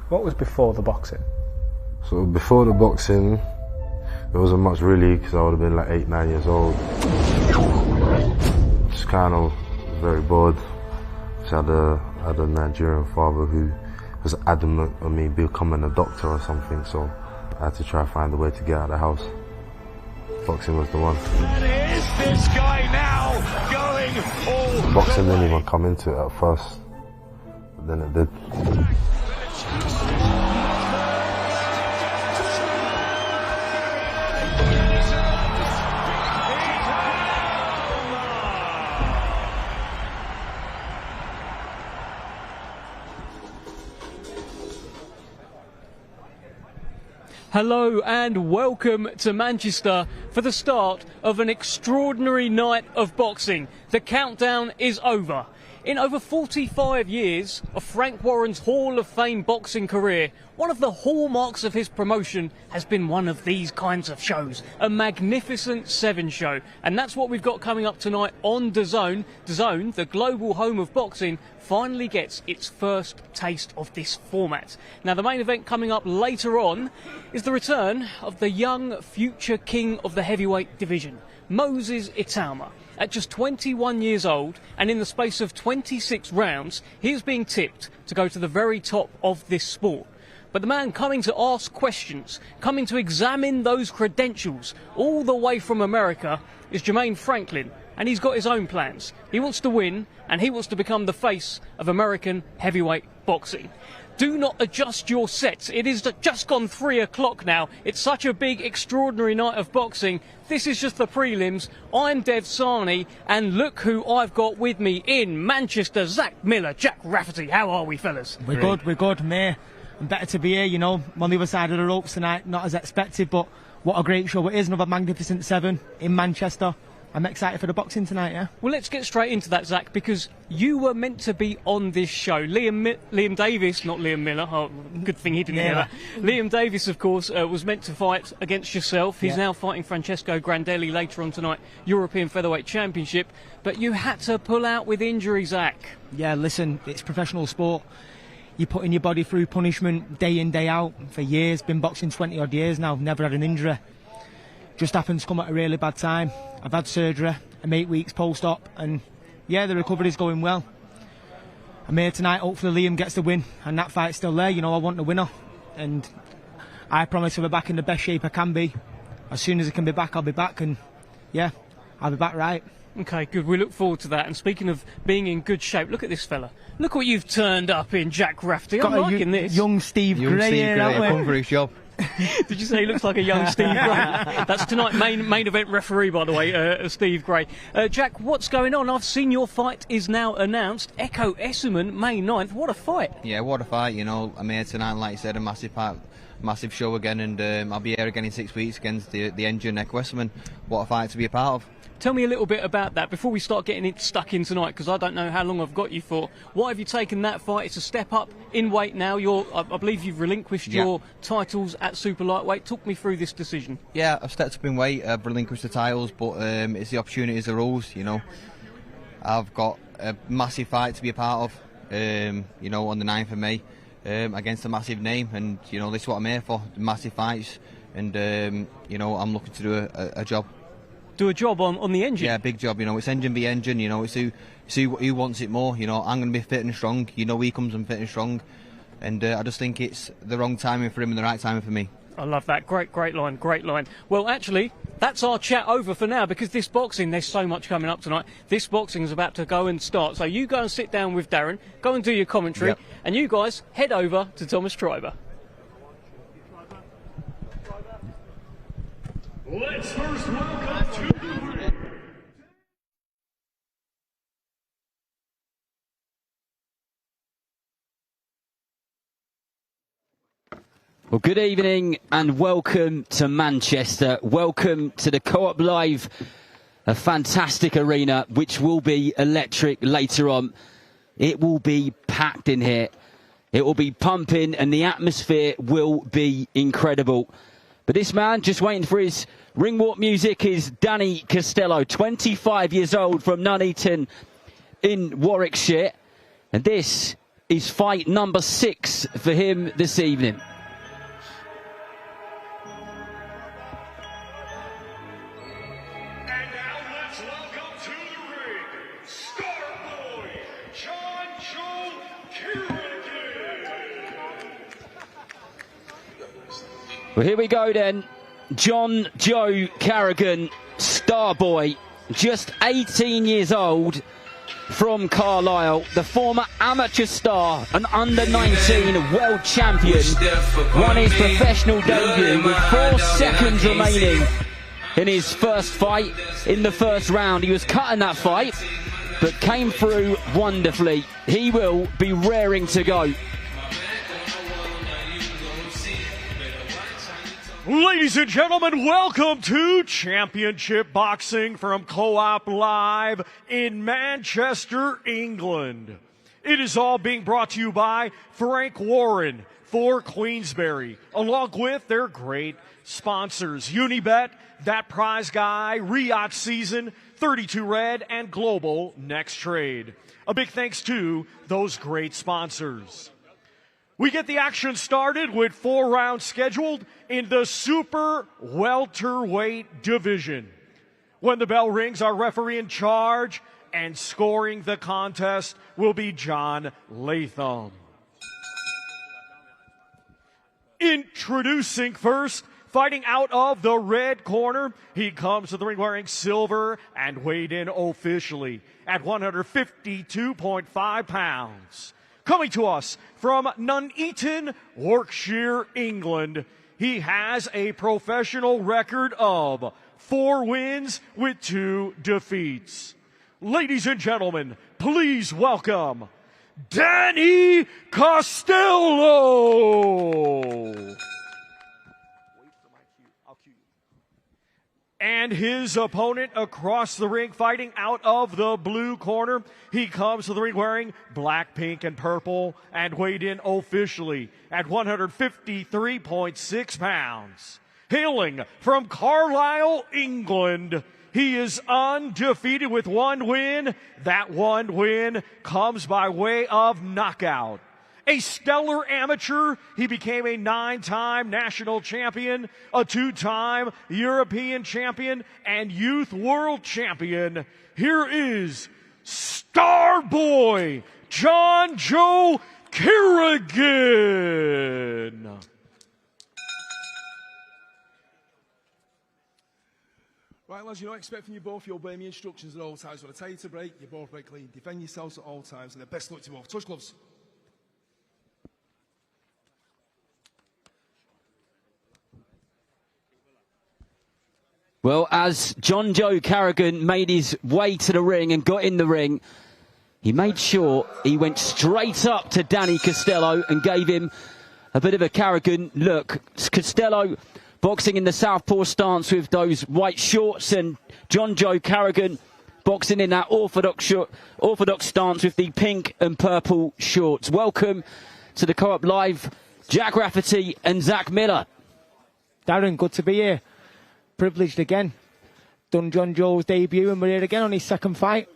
What was before the boxing? So before the boxing, there wasn't much really, because I would have been like 8, 9 years old. Just kind of very bored. Just had a Nigerian father who was adamant on me becoming a doctor or something, so I had to try to find a way to get out of the house. Boxing was the one. That is this guy now going all Boxing didn't even come into it at first, but then it did. Hello and welcome to Manchester for the start of an extraordinary night of boxing. The countdown is over. In over 45 years of Frank Warren's Hall of Fame boxing career, one of the hallmarks of his promotion has been one of these kinds of shows, a magnificent 7 show. And that's what we've got coming up tonight on DAZN. DAZN, the global home of boxing, finally gets its first taste of this format. Now, the main event coming up later on is the return of the young future king of the heavyweight division, Moses Itauma. At just 21 years old, and in the space of 26 rounds, he is being tipped to go to the very top of this sport. But the man coming to ask questions, coming to examine those credentials, all the way from America, is Jermaine Franklin. And he's got his own plans. He wants to win, and he wants to become the face of American heavyweight boxing. Do not adjust your sets. It is just gone 3 o'clock now. It's such a big, extraordinary night of boxing. This is just the prelims. I'm Dev Sarni, and look who I've got with me in Manchester. Zach Miller, Jack Rafferty. How are we, fellas? We're good, mate. And better to be here, you know. I'm on the other side of the ropes tonight, not as expected, but what a great show it is. Another magnificent 7 in Manchester. I'm excited for the boxing tonight, yeah? Well, let's get straight into that, Zach, because you were meant to be on this show. Liam Davis, not Liam Miller. Oh, good thing he didn't hear that. Liam Davis, of course, was meant to fight against yourself. He's now fighting Francesco Grandelli later on tonight, European Featherweight Championship. But you had to pull out with injury, Zach. Yeah, listen, it's professional sport. You're putting your body through punishment day in, day out for years. Been boxing 20-odd years now, never had an injury. Just happened to come at a really bad time. I've had surgery. I'm 8 weeks post-op, and yeah, the recovery's going well. I'm here tonight. Hopefully Liam gets the win, and that fight's still there. You know, I want the winner, and I promise to be back in the best shape I can be. As soon as I can be back, I'll be back, and yeah, I'll be back right. Okay, good. We look forward to that. And speaking of being in good shape, look at this fella. Look what you've turned up in, Jack Rafferty. I'm liking this. Young Steve Gray here, haven't we? Come for his job. Did you say he looks like a young Steve Gray? That's tonight's main event referee, by the way, Steve Gray. Jack, what's going on? I've seen your fight is now announced. Echo Esserman, May 9th. What a fight. Yeah, what a fight. You know, I'm here tonight, like you said, a massive show again, and I'll be here again in 6 weeks against the engine, Echo Esserman. What a fight to be a part of. Tell me a little bit about that before we start getting it stuck in tonight, because I don't know how long I've got you for. Why have you taken that fight? It's a step up in weight now. I believe you've relinquished your titles at super lightweight. Talk me through this decision. Yeah, I've stepped up in weight. I've relinquished the titles, but it's the opportunities arose. You know, I've got a massive fight to be a part of. You know, on the 9th of May against a massive name, and you know, this is what I'm here for. Massive fights, and you know, I'm looking to do a job. Do a job on the engine? Yeah, big job. You know, it's engine v engine. You know, it's who wants it more. You know, I'm going to be fit and strong. You know, he comes and fit and strong, and I just think it's the wrong timing for him and the right timing for me. I love that. Great line, great line. Well, actually, that's our chat over for now, because this boxing, there's so much coming up tonight. This boxing is about to go and start. So you go and sit down with Darren, go and do your commentary, and you guys head over to Thomas Triber. Let's first welcome to the ring. Well, good evening and welcome to Manchester. Welcome to the Co-op Live, a fantastic arena which will be electric later on. It will be packed in here. It will be pumping and the atmosphere will be incredible. But this man, just waiting for his ring walk music, is Danny Costello, 25 years old from Nuneaton in Warwickshire. And this is fight number 6 for him this evening. And now let's welcome to the ring, Star Boy, John Joe Kerrigan. Well, here we go then. John Joe Kerrigan, Starboy, just 18 years old, from Carlisle, the former amateur star and under-19 world champion, won his professional debut with 4 seconds remaining in his first fight. In the first round, he was cut in that fight, but came through wonderfully. He will be raring to go. Ladies and gentlemen, welcome to Championship Boxing from Co-op Live in Manchester, England. It is all being brought to you by Frank Warren for Queensberry, along with their great sponsors, Unibet, That Prize Guy, Riot Season, 32 Red, and Global Next Trade. A big thanks to those great sponsors. We get the action started with 4 rounds scheduled in the super welterweight division. When the bell rings, our referee in charge and scoring the contest will be John Latham. Introducing first, fighting out of the red corner, he comes to the ring wearing silver and weighed in officially at 152.5 pounds. Coming to us from Nuneaton, Yorkshire, England, he has a professional record of 4 wins with 2 defeats. Ladies and gentlemen, please welcome Danny Costello. And his opponent across the ring, fighting out of the blue corner. He comes to the ring wearing black, pink, and purple and weighed in officially at 153.6 pounds. Hailing from Carlisle, England, he is undefeated with 1 win. That 1 win comes by way of knockout. A stellar amateur, he became a 9-time national champion, a 2-time European champion, and youth world champion. Here is Star Boy, John Joe Kerrigan. Right, lads, you're not expecting you both. You obey me instructions at all times. When I tell you to break, you both break clean. Defend yourselves at all times, and the best luck to you both. Touch gloves. Well, as John Joe Kerrigan made his way to the ring and got in the ring, he made sure he went straight up to Danny Costello and gave him a bit of a Kerrigan look. Costello boxing in the southpaw stance with those white shorts, and John Joe Kerrigan boxing in that orthodox stance with the pink and purple shorts. Welcome to the Co-op Live, Jack Rafferty and Zach Miller. Darren, good to be here. Privileged again. Done John Joe's debut and we're here again on his 2nd fight.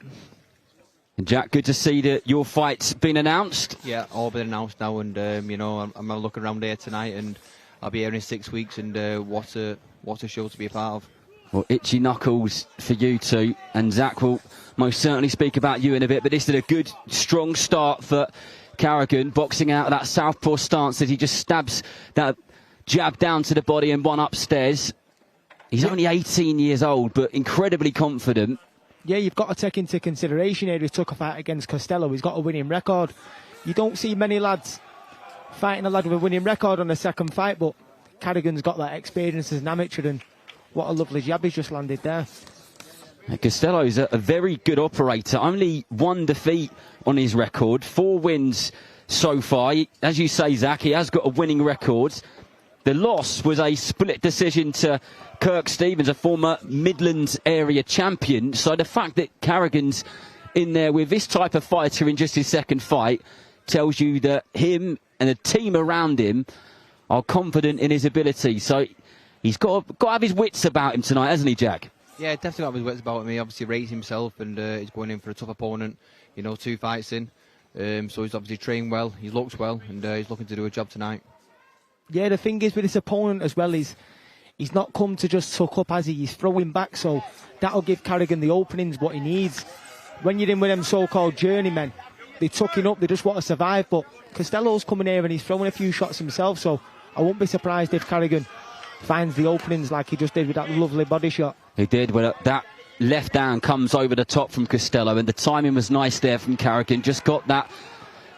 And Jack, good to see that your fight's been announced. Yeah, all been announced now, and you know, I'm gonna look around here tonight, and I'll be here in 6 weeks, and what a show to be a part of. Well, itchy knuckles for you two, and Zach will most certainly speak about you in a bit, but this is a good, strong start for Kerrigan, boxing out of that southpaw stance as he just stabs that jab down to the body and one upstairs. He's only 18 years old, but incredibly confident. Yeah, you've got to take into consideration here he took a fight against Costello. He's got a winning record. You don't see many lads fighting a lad with a winning record on a 2nd fight, but Kerrigan's got that experience as an amateur, and what a lovely jab he's just landed there. Costello's a very good operator. Only 1 defeat on his record, 4 wins so far. As you say, Zach, he has got a winning record. The loss was a split decision to Kirk Stevens, a former Midlands area champion. So the fact that Kerrigan's in there with this type of fighter in just his 2nd fight tells you that him and the team around him are confident in his ability. So he's got to have his wits about him tonight, hasn't he, Jack? Yeah, definitely got his wits about him. He obviously raised himself, and he's going in for a tough opponent. You know, 2 fights in. So he's obviously trained well, he looks well, and he's looking to do a job tonight. Yeah, the thing is with this opponent as well is he's not come to just suck up, has he? He's throwing back, so that'll give Carrigan the openings what he needs. When you're in with them so-called journeymen, they're tucking up, they just want to survive, but Costello's coming here and he's throwing a few shots himself, so I won't be surprised if Carrigan finds the openings like he just did with that lovely body shot. He did. Well, that left hand comes over the top from Costello, and the timing was nice there from Carrigan. Just got that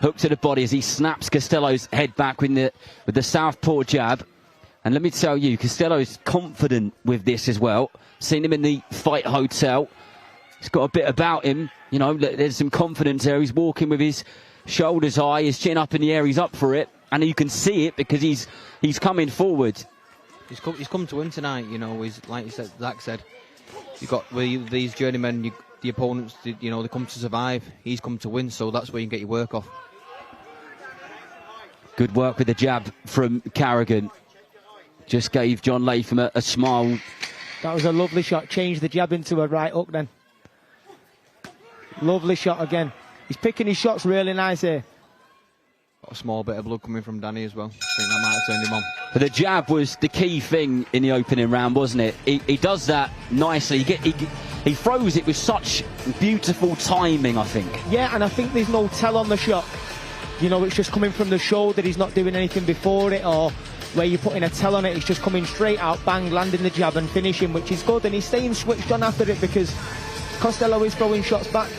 hook to the body as he snaps Costello's head back with the southpaw jab. And let me tell you, Costello's confident with this as well. Seen him in the fight hotel. He's got a bit about him. You know, there's some confidence there. He's walking with his shoulders high, his chin up in the air. He's up for it, and you can see it because he's coming forward. He's come to win tonight. You know, he's like you said, Zach said. You got with these journeymen, the opponents. You know, they come to survive. He's come to win, so that's where you can get your work off. Good work with the jab from Carrigan. Just gave John Latham a smile. That was a lovely shot. Changed the jab into a right hook then. Lovely shot again. He's picking his shots really nice here. Got a small bit of blood coming from Danny as well. I think that might have turned him on. But the jab was the key thing in the opening round, wasn't it? He does that nicely. He throws it with such beautiful timing, I think. Yeah, and I think there's no tell on the shot. You know, it's just coming from the shoulder. He's not doing anything before it, or where you're putting a tell on it. It's just coming straight out, bang, landing the jab and finishing, which is good. And he's staying switched on after it because Costello is throwing shots back.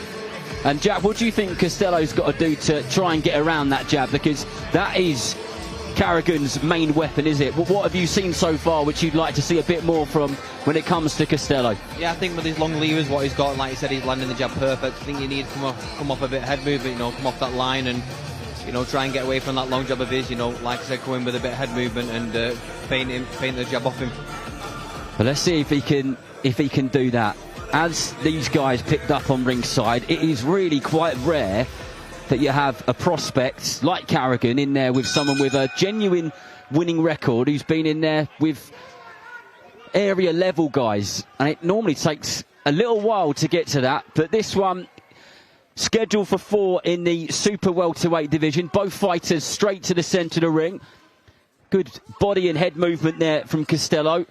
And Jack, what do you think Costello's got to do to try and get around that jab? Because that is Carrigan's main weapon, is it? What have you seen so far which you'd like to see a bit more from when it comes to Costello? Yeah, I think with his long levers, what he's got, like you said, he's landing the jab perfect. I think you need to come off a bit of head movement, you know, come off that line and, you know, try and get away from that long jab of his, you know, like I said, come in with a bit of head movement and paint the jab off him. But let's see if he can do that. As these guys picked up on ringside, it is really quite rare that you have a prospect like Carrigan in there with someone with a genuine winning record who's been in there with area level guys, and it normally takes a little while to get to that, but this one scheduled for 4 in the super welterweight division. Both fighters straight to the centre of the ring. Good body and head movement there from Costello.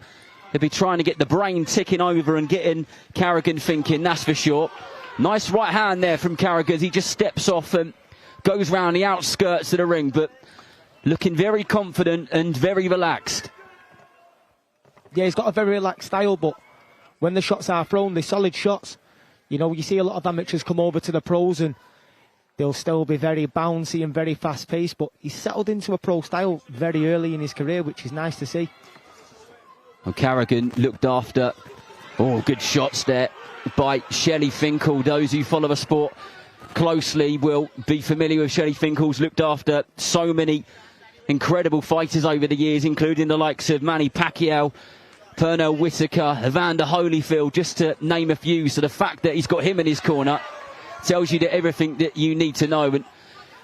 He'll be trying to get the brain ticking over and getting Carrigan thinking, that's for sure. Nice right hand there from Carrigan. He just steps off and goes round the outskirts of the ring, but looking very confident and very relaxed. Yeah, he's got a very relaxed style, but when the shots are thrown, they're solid shots. You know, you see a lot of amateurs come over to the pros and they'll still be very bouncy and very fast-paced, but he's settled into a pro style very early in his career, which is nice to see. Well, Carrigan looked after. Oh, good shots there by Shelley Finkel. Those who follow the sport closely will be familiar with Shelley Finkel's looked after so many incredible fighters over the years, including the likes of Manny Pacquiao, Pernell Whitaker, Evander Holyfield, just to name a few. So the fact that he's got him in his corner tells you that everything that you need to know. And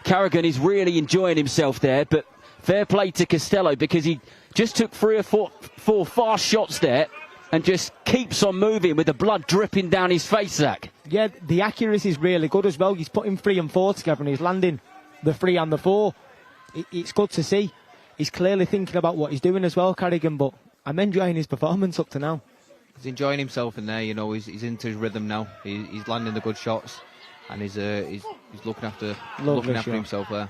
Carrigan is really enjoying himself there, but fair play to Costello because he just took 3 or 4 fast shots there and just keeps on moving with the blood dripping down his face, Zach. Yeah, the accuracy is really good as well. He's putting 3 and 4 together and he's landing the 3 and the 4. It's good to see. He's clearly thinking about what he's doing as well, Carrigan, but I'm enjoying his performance up to now. He's enjoying himself in there, you know, he's into his rhythm now. He's landing the good shots and he's looking after himself there.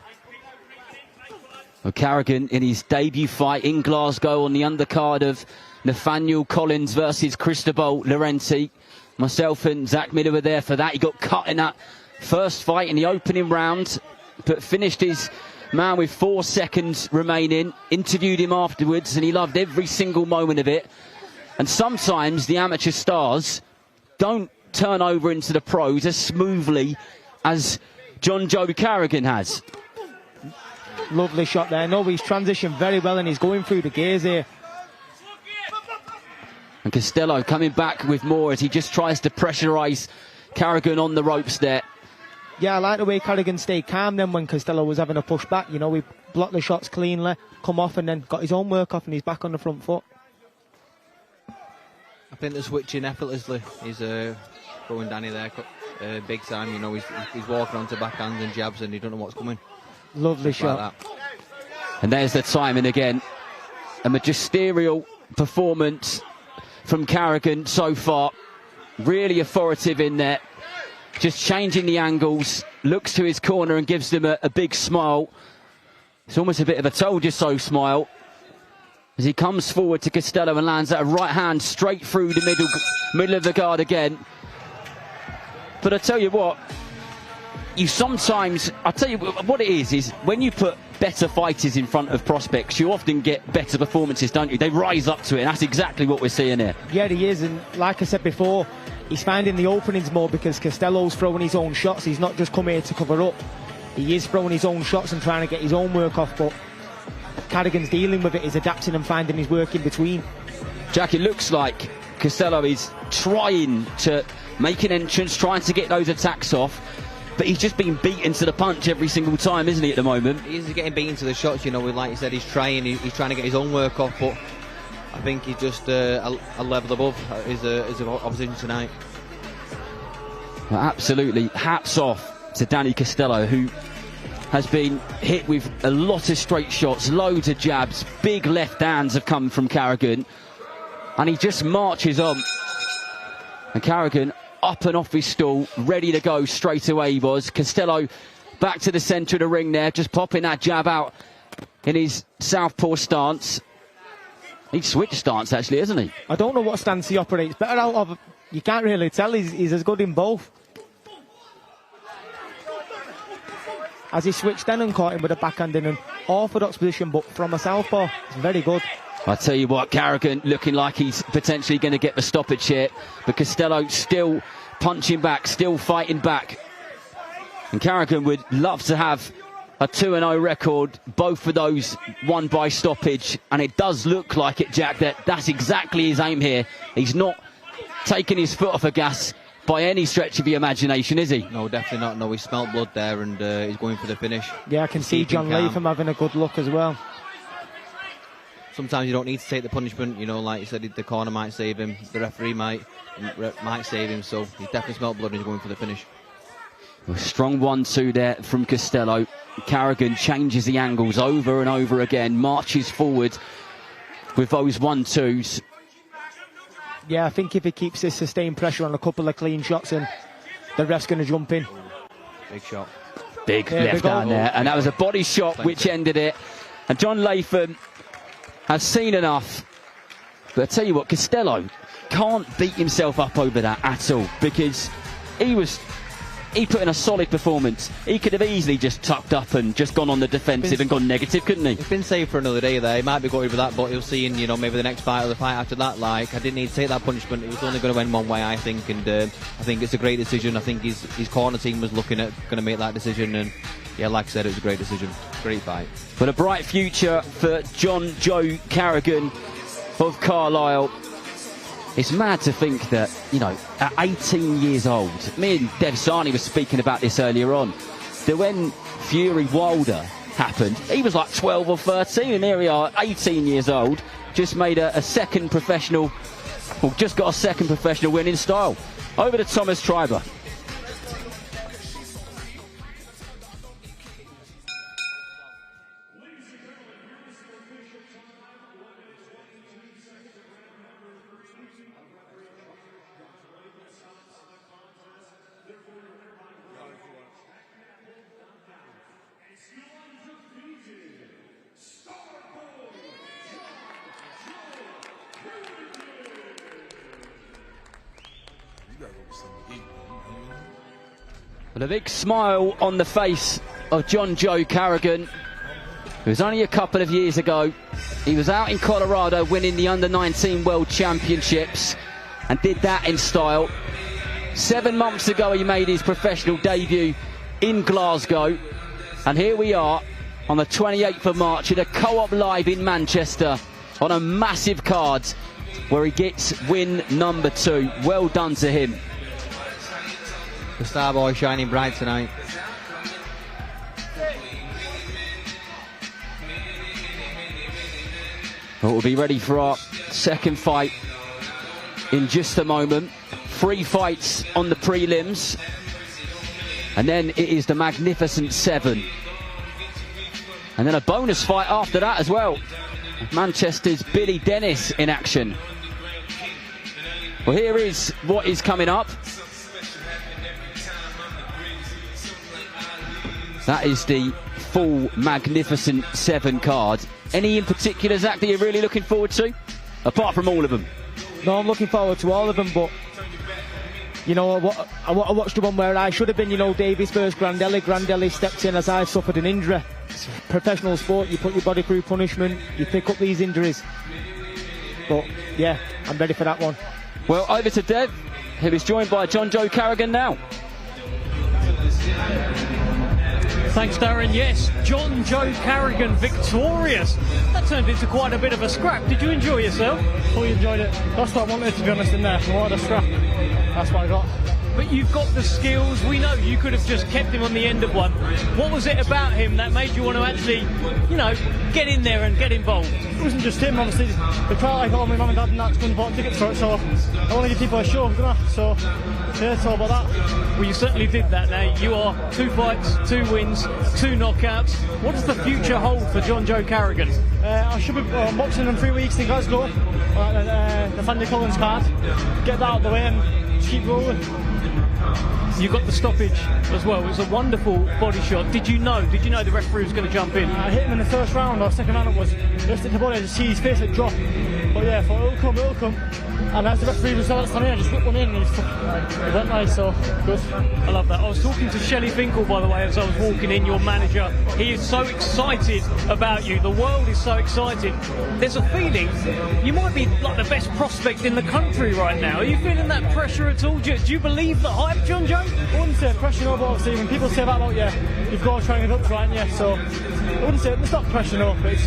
Well, Carrigan in his debut fight in Glasgow on the undercard of Nathaniel Collins versus Cristobal Laurenti. Myself and Zach Miller were there for that. He got cut in that first fight in the opening round, but finished his man with 4 seconds remaining. Interviewed him afterwards, and he loved every single moment of it. And sometimes the amateur stars don't turn over into the pros as smoothly as John Joe Carrigan has. Lovely shot there. No, he's transitioned very well and he's going through the gears here. And Costello coming back with more as he just tries to pressurise Carrigan on the ropes there. Yeah, I like the way Carrigan stayed calm then when Costello was having a push back. You know, he blocked the shots cleanly, come off and then got his own work off and he's back on the front foot. I think they're switching effortlessly. He's throwing Danny there. big time. You know, he's walking onto backhands and jabs, and he don't know what's coming. Lovely shot. Like that. And there's the timing again. A magisterial performance from Carrigan so far. Really authoritative in there. Just changing the angles. Looks to his corner and gives them a big smile. It's almost a bit of a told you so smile. As he comes forward to Costello and lands that right hand straight through the middle of the guard again. But I tell you what, I'll tell you what it is when you put better fighters in front of prospects, you often get better performances, don't you? They rise up to it, and that's exactly what we're seeing here. Yeah, he is, and like I said before, he's finding the openings more because Costello's throwing his own shots. He's not just come here to cover up. He is throwing his own shots and trying to get his own work off, but Carrigan's dealing with it. He's adapting and finding his work in between. Jack, it looks like Costello is trying to make an entrance, trying to get those attacks off, but he's just being beaten to the punch every single time, isn't he, at the moment? He's getting beaten to the shots, you know. Like you said, he's trying to get his own work off, but I think he's just a level above his opposition tonight. Well, absolutely, hats off to Danny Costello, who has been hit with a lot of straight shots, loads of jabs, big left hands have come from Carrigan, and he just marches on. And Carrigan up and off his stool, ready to go straight away. He was. Costello back to the centre of the ring there, just popping that jab out in his southpaw stance. He's switched stance actually, isn't he? I don't know what stance he operates better out of. You can't really tell. He's as good in both. As he switched then and caught him with a backhand in an orthodox position, but from a southpaw, it's very good. I tell you what, Carrigan looking like he's potentially going to get the stoppage here, but Costello still punching back, still fighting back. And Carrigan would love to have a 2-0 record, both of those won by stoppage, and it does look like it, Jack, that's exactly his aim here. He's not taking his foot off the gas by any stretch of the imagination, is he? No, definitely not. No, he smelt blood there, and he's going for the finish. Yeah, I can see John Latham having a good look as well. Sometimes you don't need to take the punishment, you know, like you said, the corner might save him, the referee might save him, so he definitely smelt blood and he's going for the finish. A strong 1-2 there from Costello. Carrigan changes the angles over and over again, marches forward with those 1-2s. Yeah, I think if he keeps this sustained pressure on a couple of clean shots, and the ref's going to jump in. Big shot. Big left hand there, and that was a body shot which ended it. And John Latham has seen enough. But I tell you what, Costello can't beat himself up over that at all, because he put in a solid performance. He could have easily just tucked up and just gone on the defensive and gone negative, couldn't he? He's been saved for another day there. He might be going for that, but he'll see in, you know, maybe the next fight or the fight after that, like, I didn't need to take that punishment. It was only going to end one way, I think, and I think it's a great decision. I think his corner team was looking at going to make that decision, and yeah, like I said, it was a great decision. Great fight. But a bright future for John Joe Carrigan of Carlisle. It's mad to think that, you know, at 18 years old, me and Dev Sani were speaking about this earlier on, that when Fury Wilder happened, he was like 12 or 13, and here we are, 18 years old, just made a second professional, well, just got a second professional win in style. Over to Thomas Triber. With a big smile on the face of John Joe Carrigan. It was only a couple of years ago. He was out in Colorado winning the Under-19 World Championships and did that in style. 7 months ago he made his professional debut in Glasgow. And here we are on the 28th of March at a Co-op Live in Manchester on a massive card where he gets win number 2. Well done to him. The star boy shining bright tonight. Well, we'll be ready for our second fight in just a moment. 3 fights on the prelims. And then it is the Magnificent Seven. And then a bonus fight after that as well. Manchester's Billy Dennis in action. Well, here is what is coming up. That is the full Magnificent Seven card. Any in particular, Zach, that you're really looking forward to? Apart from all of them. No, I'm looking forward to all of them, but you know, I watched the one where I should have been, you know, Davies versus Grandelli. Grandelli stepped in as I suffered an injury. It's a professional sport, you put your body through punishment, you pick up these injuries. But yeah, I'm ready for that one. Well, over to Dev, who is joined by John Joe Carrigan now. Thanks, Darren. Yes, John Joe Carrigan victorious. That turned into quite a bit of a scrap. Did you enjoy yourself? Fully enjoyed it. That's what I wanted, to be honest, in there. I wanted a scrap. That's what I got. But you've got the skills. We know you could have just kept him on the end of one. What was it about him that made you want to actually, you know, get in there and get involved? It wasn't just him, obviously. The crowd, I got all my mum and dad and that to go and bought tickets for it, so I want to give people a show, don't I? So, yeah, it's all about that. Well, you certainly did that now. You are 2 fights, 2 wins, 2 knockouts. What does the future hold for John Joe Carrigan? I should be boxing in 3 weeks in Glasgow. The Fanny Collins card. Get that out of the way and just keep rolling. You got the stoppage as well. It was a wonderful body shot. Did you know the referee was going to jump in? I hit him in the first round, or second round it was. Just hit the body, I just see his face at drop. But yeah, I thought it'll come. And as the referee was standing, I just whipped one in and it went nice, so good. I love that. I was talking to Shelley Finkel, by the way, as I was walking in, your manager. He is so excited about you. The world is so excited. There's a feeling you might be like the best prospect in the country right now. Are you feeling that pressure at all? Do you believe the hype, John Joe? I wouldn't say pressure, no, but obviously when people say that about you, you've got to try and live up to it, haven't you? So I wouldn't say it's not pressure, no, but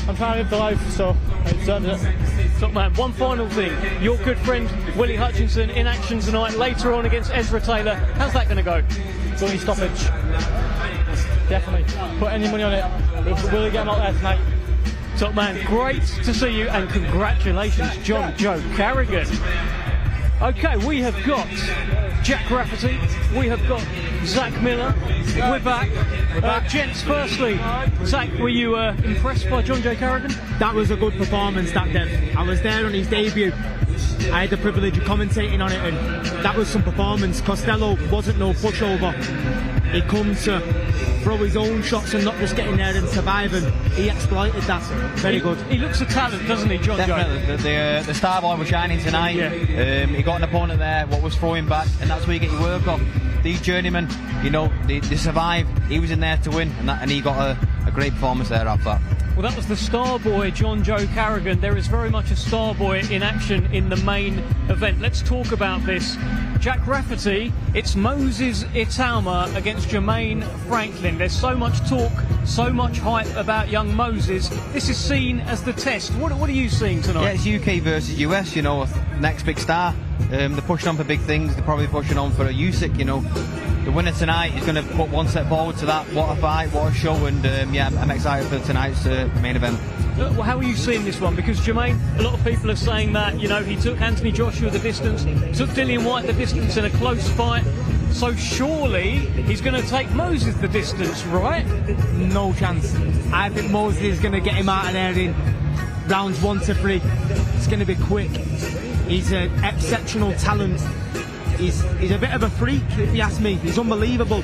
I'm trying to live the life, so I deserve it. Top man, one final thing. Your good friend Willie Hutchinson in action tonight, later on against Ezra Taylor. How's that going to go? Going stoppage. Definitely. Put any money on it. We'll really get him out there tonight. Top man, great to see you and congratulations, John Joe Carrigan. Okay, we have got Jack Rafferty, we have got Zach Miller, we're back. Gents, firstly, Zach, were you impressed by John Joe Carrigan? That was a good performance, that Dev. I was there on his debut. I had the privilege of commentating on it, and that was some performance. Costello wasn't no pushover. He come to throw his own shots and not just getting there and surviving. He exploited that. Very good. He looks a talent, doesn't he, John Joe? Definitely. The star boy was shining tonight. Yeah. He got an opponent there, what was throwing back, and that's where you get your work off. These journeymen, you know, they survive. He was in there to win, and he got a great performance there after that. Well, that was the star boy, John Joe Carrigan. There is very much a star boy in action in the main event. Let's talk about this. Jack Rafferty, it's Moses Itauma against Jermaine Franklin. There's so much talk, so much hype about young Moses. This is seen as the test. What are you seeing tonight? Yeah, it's UK versus US, you know, next big star. They're pushing on for big things. They're probably pushing on for a USIC, you know. The winner tonight is going to put one step forward to that. What a fight, what a show, and yeah, I'm excited for tonight's main event. Well, how are you seeing this one? Because Jermaine, a lot of people are saying that, you know, he took Anthony Joshua the distance, took Dillian White the distance in a close fight. So surely he's going to take Moses the distance, right? No chance. I think Moses is going to get him out of there in rounds 1 to 3. It's going to be quick. He's an exceptional talent. He's a bit of a freak, if you ask me. He's unbelievable.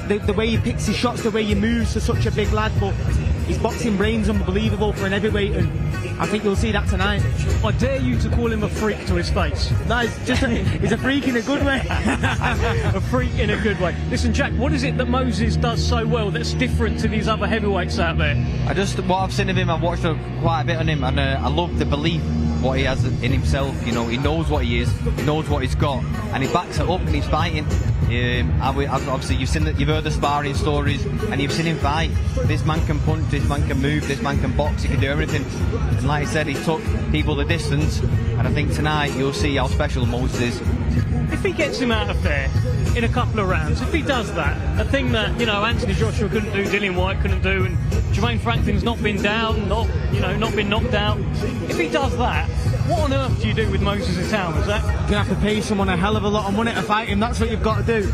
The way he picks his shots, the way he moves to such a big lad, but his boxing brain's unbelievable for an heavyweight, and I think you'll see that tonight. I dare you to call him a freak to his face. No, he's a freak in a good way. A freak in a good way. Listen, Jack, what is it that Moses does so well that's different to these other heavyweights out there? What I've seen of him, I've watched quite a bit on him, and I love the belief what he has in himself. You know, he knows what he is, he knows what he's got, and he backs it up and he's fighting. Obviously you've heard the sparring stories and you've seen him fight. This man can punch, this man can move, this man can box, he can do everything. And like I said, he took people the distance, and I think tonight you'll see how special Moses is. If he gets him out of there in a couple of rounds, if he does that, a thing that, you know, Anthony Joshua couldn't do, Dillian White couldn't do, and Jermaine Franklin's not been down, not been knocked out. If he does that, what on earth do you do with Moses Itauma, Zach? You're going to have to pay someone a hell of a lot of money to fight him. That's what you've got to do.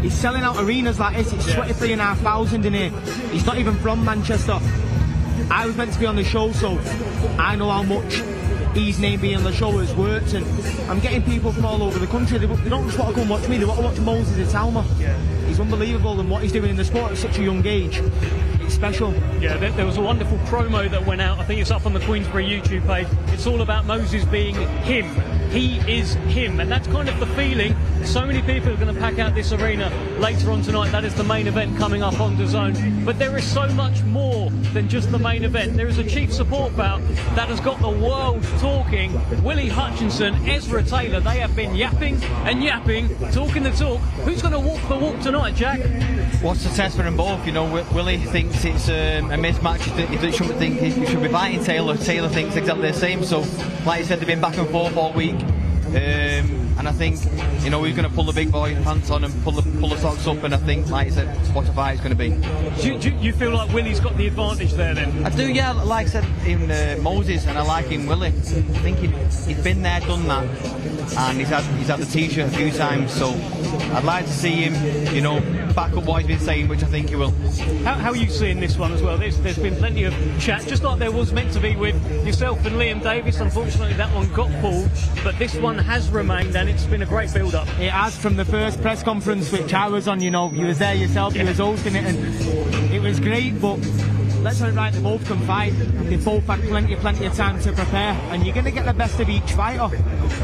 He's selling out arenas like this. It's 23,500 in here. He's not even from Manchester. I was meant to be on the show, so I know how much his name being on the show has worked, and I'm getting people from all over the country. They don't just want to come watch me, they want to watch Moses Itauma. He's unbelievable, and what he's doing in the sport at such a young age, it's special. Yeah, there was a wonderful promo that went out. I think it's up on the Queensberry YouTube page. It's all about Moses being him. He is him, and that's kind of the feeling. So many people are going to pack out this arena later on tonight. That is the main event coming up on DAZN. But there is so much more than just the main event. There is a chief support bout that has got the world talking. Willie Hutchinson, Ezra Taylor, they have been yapping and yapping, talking the talk. Who's going to walk the walk tonight, Jack? What's the test for them both? You know, Willie thinks it's a mismatch. He shouldn't think he should be fighting Taylor. Taylor thinks exactly the same. So, like I said, they've been back and forth all week. And I think, you know, he's going to pull the big boy pants on and pull the socks up, and I think, like I said, what a fight it's going to be. Do you feel like Willie's got the advantage there then? I do, yeah. Like I said, in Moses, and I like him, Willie. I think he's been there, done that, and he's had the t-shirt a few times, so I'd like to see him, you know, back up what he's been saying, which I think he will. How are you seeing this one as well? There's been plenty of chat, just like there was meant to be with yourself and Liam Davis. Unfortunately, that one got pulled, but this one has remained, and it's been a great build-up. It has, from the first press conference which I was on. You know, you was there yourself, you was hosting it, and it was great. But let's put it right, they both can fight. They both had plenty of time to prepare, and you're going to get the best of each fighter.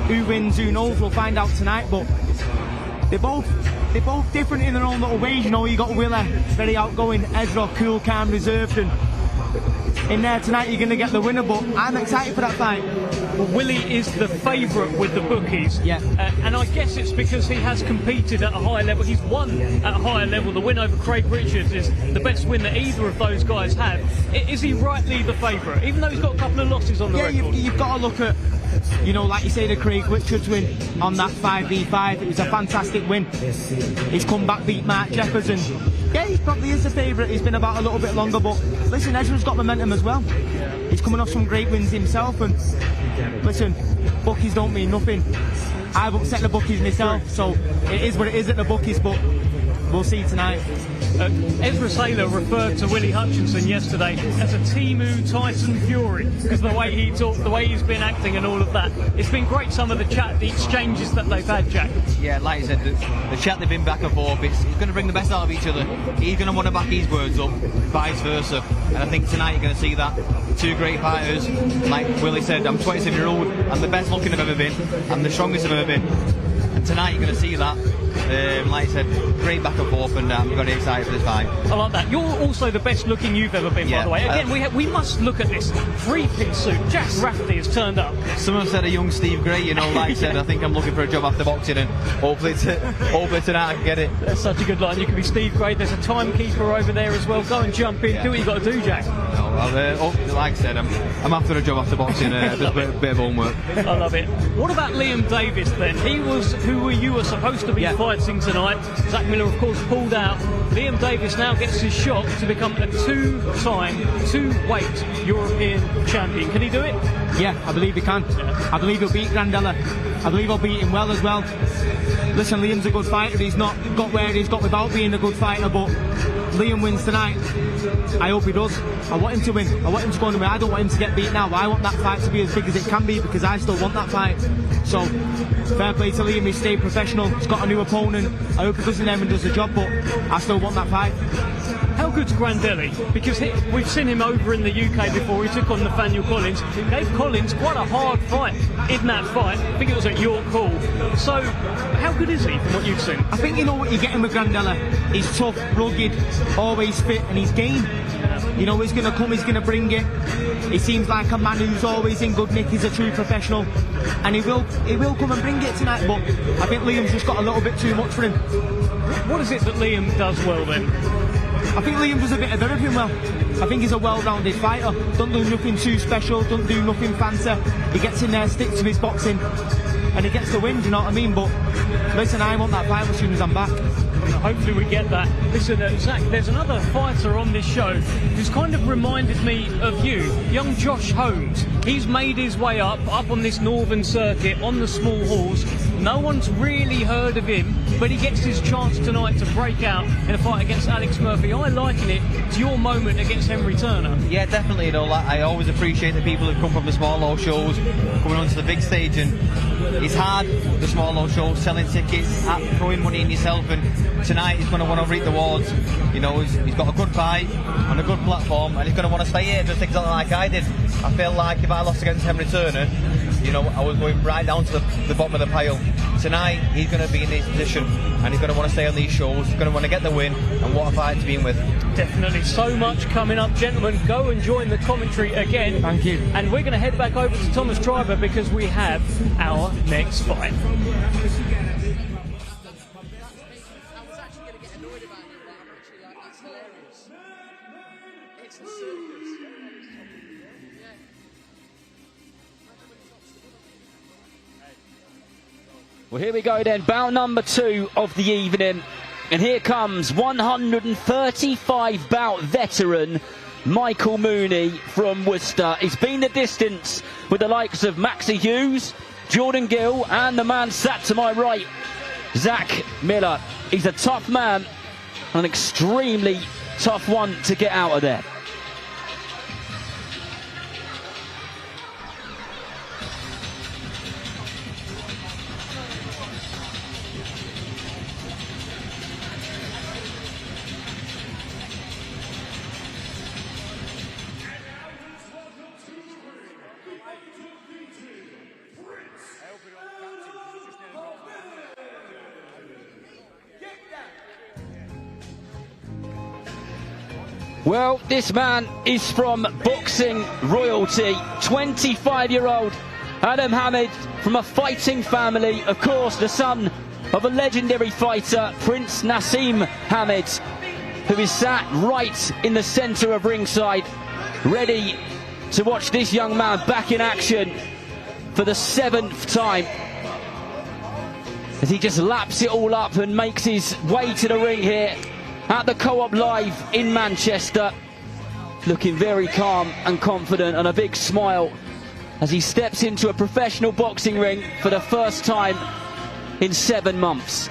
Who wins, who knows, we'll find out tonight. But they're both different in their own little ways. You know, you got Willa, very outgoing, Ezra, cool, calm, reserved, and in there tonight you're going to get the winner. But I'm excited for that fight. Well, Willie is the favourite with the bookies, and I guess it's because he has competed at a higher level. He's won at a higher level. The win over Craig Richards is the best win that either of those guys have. Is he rightly the favourite, even though he's got a couple of losses on the record? You've got to look at, you know, like you say, the Craig Richards win on that 5v5. It was a fantastic win. He's come back, beat Mark Jeffers, and yeah, he probably is the favourite. He's been about a little bit longer, but listen, Ezra's got momentum as well. He's coming off some great wins himself, and listen, bookies don't mean nothing. I've upset the bookies myself, so it is what it is at the bookies, but we'll see tonight. Ezra Taylor referred to Willie Hutchinson yesterday as a Timu Tyson Fury, because the way he talked, the way he's been acting and all of that. It's been great, some of the chat, the exchanges that they've had, Jack. Yeah, like I said, the chat they've been back and forth, it's going to bring the best out of each other. He's going to want to back his words up, vice versa. And I think tonight you're going to see that. Two great fighters. Like Willie said, I'm 27-year-old, I'm the best looking I've ever been, I'm the strongest I've ever been. And tonight you're going to see that. Like I said, great back and forth, and I'm very excited for this fight. I like that. You're also the best looking you've ever been, by the way. Again, we must look at this three-piece suit. Jack Rafferty has turned up. Someone said a young Steve Gray, you know, like I said, I think I'm looking for a job after boxing, and hopefully tonight I can get it. That's such a good line. You can be Steve Gray. There's a timekeeper over there as well. Go and jump in. Do what you got to do, Jack. Like I said, I'm after a job after boxing, just a bit of homework. I love it. What about Liam Davis then? He was who you were supposed to be fighting tonight. Zach Miller, of course, pulled out. Liam Davis now gets his shot to become a two-time, two-weight European champion. Can he do it? Yeah, I believe he can. I believe he'll beat Grandella. I believe he'll beat him well as well. Listen, Liam's a good fighter. He's not got where he's got without being a good fighter, but Liam wins tonight. I hope he does. I want him to win. I want him to go and win. I don't want him to get beat now. I want that fight to be as big as it can be, because I still want that fight. So, fair play to Liam. He's stayed professional. He's got a new opponent. I hope he goes in there and does the job, but I still want that fight. How good's Grandelli? Because we've seen him over in the UK before. He took on Nathaniel Collins. Gave Collins quite a hard fight in that fight. I think it was at York Hall. So, how good is he from what you've seen? I think you know what you're getting with Grandella. He's tough, rugged, always fit, and he's game. You know, he's going to come, he's going to bring it. He seems like a man who's always in good nick. He's a true professional, and he will come and bring it tonight. But I think Liam's just got a little bit too much for him. What is it that Liam does well then? I think Liam does a bit of everything well. I think he's a well-rounded fighter. Don't do nothing too special, don't do nothing fancy. He gets in there, sticks to his boxing, and he gets the win, do you know what I mean? But listen, I want that fight as soon as I'm back. Hopefully we get that. Listen, Zach, there's another fighter on this show who's kind of reminded me of you, young Josh Holmes. He's made his way up on this northern circuit, on the small halls. No one's really heard of him, but he gets his chance tonight to break out in a fight against Alex Murphy. I liken it to your moment against Henry Turner. Yeah, definitely. You know, like, I always appreciate the people who come from the small low shows coming onto the big stage, and it's hard, the small low shows, selling tickets, throwing money in yourself, and tonight he's going to want to reap the rewards. You know, he's got a good fight on a good platform, and he's going to want to stay here just exactly like I did. I feel like if I lost against Henry Turner, you know, I was going right down to the bottom of the pile. Tonight he's going to be in this position, and he's going to want to stay on these shows. He's going to want to get the win, and what a fight to be in with. Definitely. So much coming up, gentlemen. Go and join the commentary again. Thank you. And we're going to head back over to Thomas Triber because we have our next fight. Well, here we go then, bout number 2 of the evening. And here comes 135 bout veteran Michael Mooney from Worcester. He's been the distance with the likes of Maxie Hughes, Jordan Gill, and the man sat to my right, Zach Miller. He's a tough man, an extremely tough one to get out of there. Well, this man is from boxing royalty, 25-year-old Adam Hamid from a fighting family, of course the son of a legendary fighter, Prince Nassim Hamid, who is sat right in the centre of ringside, ready to watch this young man back in action for the 7th time, as he just laps it all up and makes his way to the ring here at the Co-op Live in Manchester, looking very calm and confident, and a big smile as he steps into a professional boxing ring for the first time in 7 months.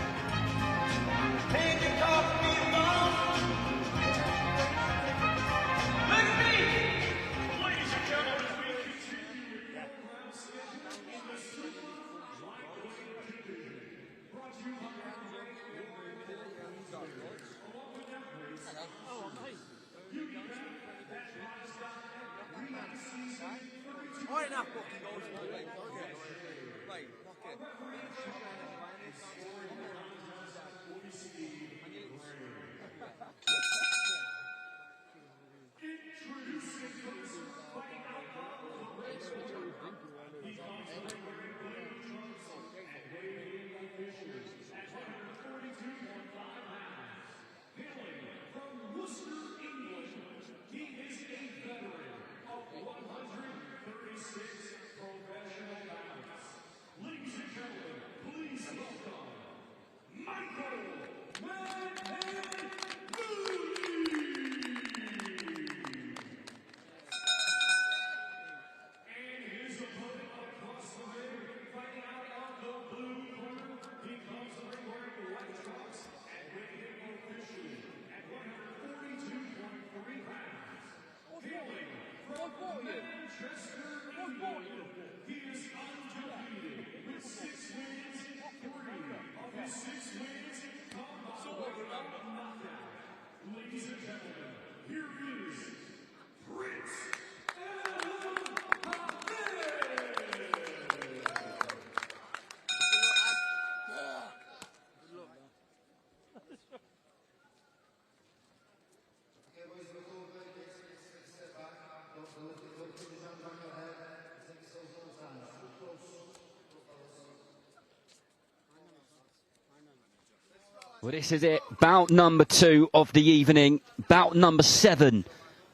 Well, this is it, bout number 2 of the evening, bout number 7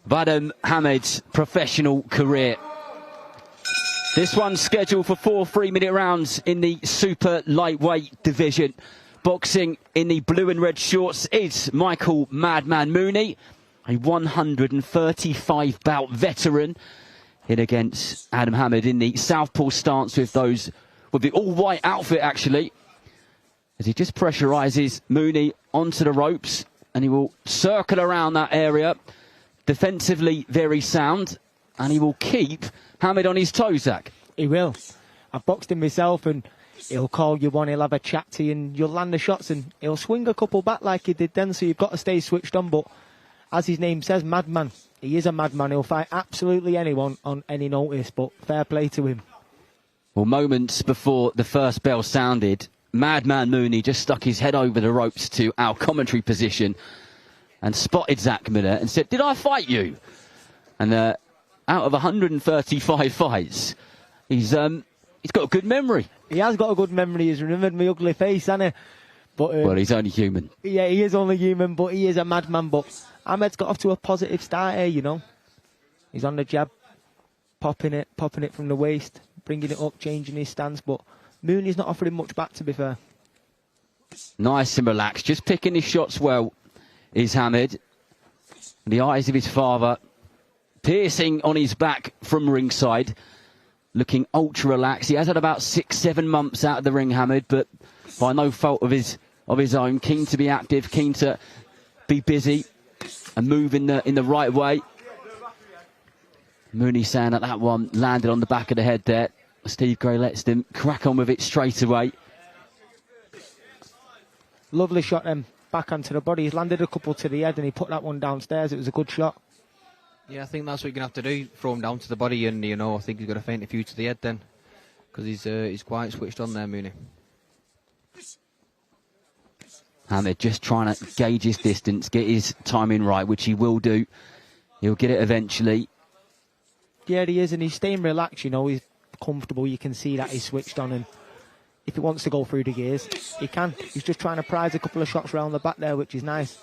of Adam Hamid's professional career. This one's scheduled for 4 3-minute rounds in the super lightweight division. Boxing in the blue and red shorts is Michael Madman Mooney, a 135 bout veteran, in against Adam Hamid in the southpaw stance with the all-white outfit, actually, as he just pressurizes Mooney onto the ropes, and he will circle around that area, defensively very sound, and he will keep Hamid on his toes, Zach. He will. I've boxed him myself, and he'll call you one, he'll have a chat to you, and you'll land the shots, and he'll swing a couple back like he did then, so you've got to stay switched on. But as his name says, madman, he is a madman. He'll fight absolutely anyone on any notice, but fair play to him. Well, moments before the first bell sounded, Madman Mooney just stuck his head over the ropes to our commentary position and spotted Zach Miller and said, "Did I fight you?" And out of 135 fights, he's got a good memory. He has got a good memory. He's remembered my ugly face, hasn't he? But, well, he's only human. Yeah, he is only human, but he is a madman. But Ahmed's got off to a positive start here, you know. He's on the jab, popping it from the waist, bringing it up, changing his stance. But Mooney's not offering much back, to be fair. Nice and relaxed, just picking his shots well is Hamid. The eyes of his father piercing on his back from ringside, looking ultra relaxed. He has had about 6-7 months out of the ring, Hamid, but by no fault of his own, keen to be active, keen to be busy and move in the right way. Mooney saying that one landed on the back of the head there. Steve Gray lets him crack on with it straight away. Lovely shot then, back onto the body. He's landed a couple to the head and he put that one downstairs. It was a good shot. Yeah, I think that's what you're going to have to do, throw him down to the body, and, you know, I think he's going to feint a few to the head then, because he's quite switched on there, Mooney. Hamid just trying to gauge his distance, get his timing right, which he will do. He'll get it eventually. Yeah, he is, and he's staying relaxed, you know. He's comfortable. You can see that he's switched on, and if he wants to go through the gears, he can. He's just trying to prize a couple of shots around the back there, which is nice.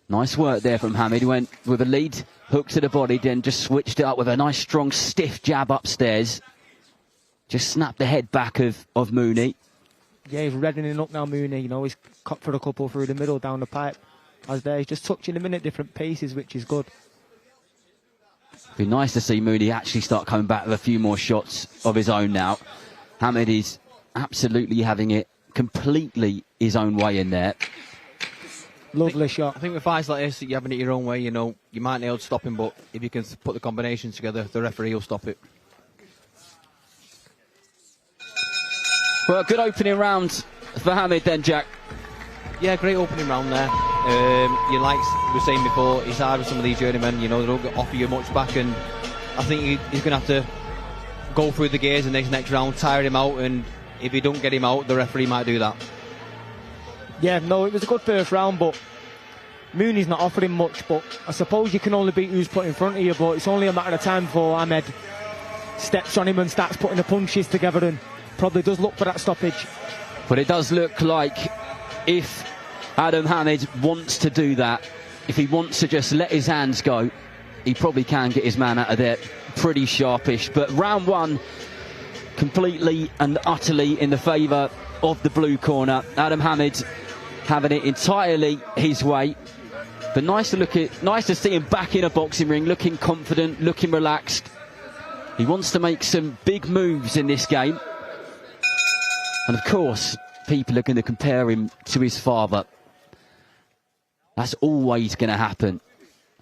Nice work there from Hamid. He went with a lead hook to the body, then just switched it up with a nice strong stiff jab upstairs. Just snapped the head back of Mooney. Yeah, he's reddening up now, Mooney. You know, he's cut for a couple through the middle, down the pipe. As there, he's just touching him in at different paces, which is good. Be nice to see Mooney actually start coming back with a few more shots of his own now. Hamid is absolutely having it completely his own way in there. Lovely shot. I think with fights like this, you're having it your own way, you know. You might not be able to stop him, but if you can put the combinations together, the referee will stop it. Well, good opening round for Hamid then, Jack. Yeah, great opening round there. Like we were saying before, it's hard with some of these journeymen, you know, they don't offer you much back, and I think he's going to have to go through the gears in this next round, tire him out, and if you don't get him out, the referee might do that. Yeah, no, it was a good first round, but Mooney's not offering much, but I suppose you can only beat who's put in front of you, but it's only a matter of time before Ahmed steps on him and starts putting the punches together and probably does look for that stoppage. But it does look like if Adam Hamid wants to do that, if he wants to just let his hands go, he probably can get his man out of there pretty sharpish. But round one, completely and utterly in the favour of the blue corner. Adam Hamid having it entirely his way. But nice to see him back in a boxing ring, looking confident, looking relaxed. He wants to make some big moves in this game. And of course, people are going to compare him to his father. That's always going to happen.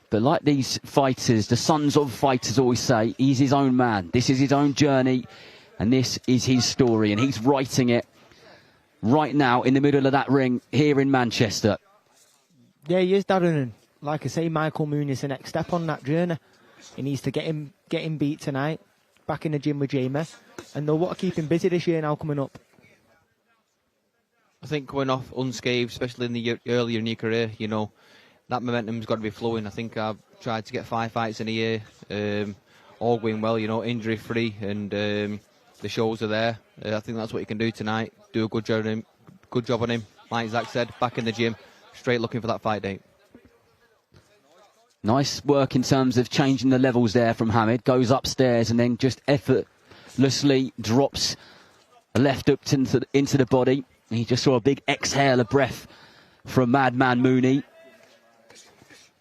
But like these fighters, the sons of fighters always say, he's his own man. This is his own journey, and this is his story, and he's writing it right now in the middle of that ring here in Manchester. Yeah, he is, Darren. And like I say, Michael Mooney's the next step on that journey. He needs to get him beat tonight, back in the gym with Jamie, and they'll want to keep him busy this year now coming up. I think going off unscathed, especially in the earlier in your career, you know, that momentum's got to be flowing. I think I've tried to get 5 fights in a year, all going well, you know, injury-free, and the shows are there. I think that's what you can do tonight. Do a good job on him. Like Zach said, back in the gym, straight looking for that fight date. Nice work in terms of changing the levels there from Hamid. Goes upstairs and then just effortlessly drops a left hook into the body. He just saw a big exhale of breath from Madman Mooney.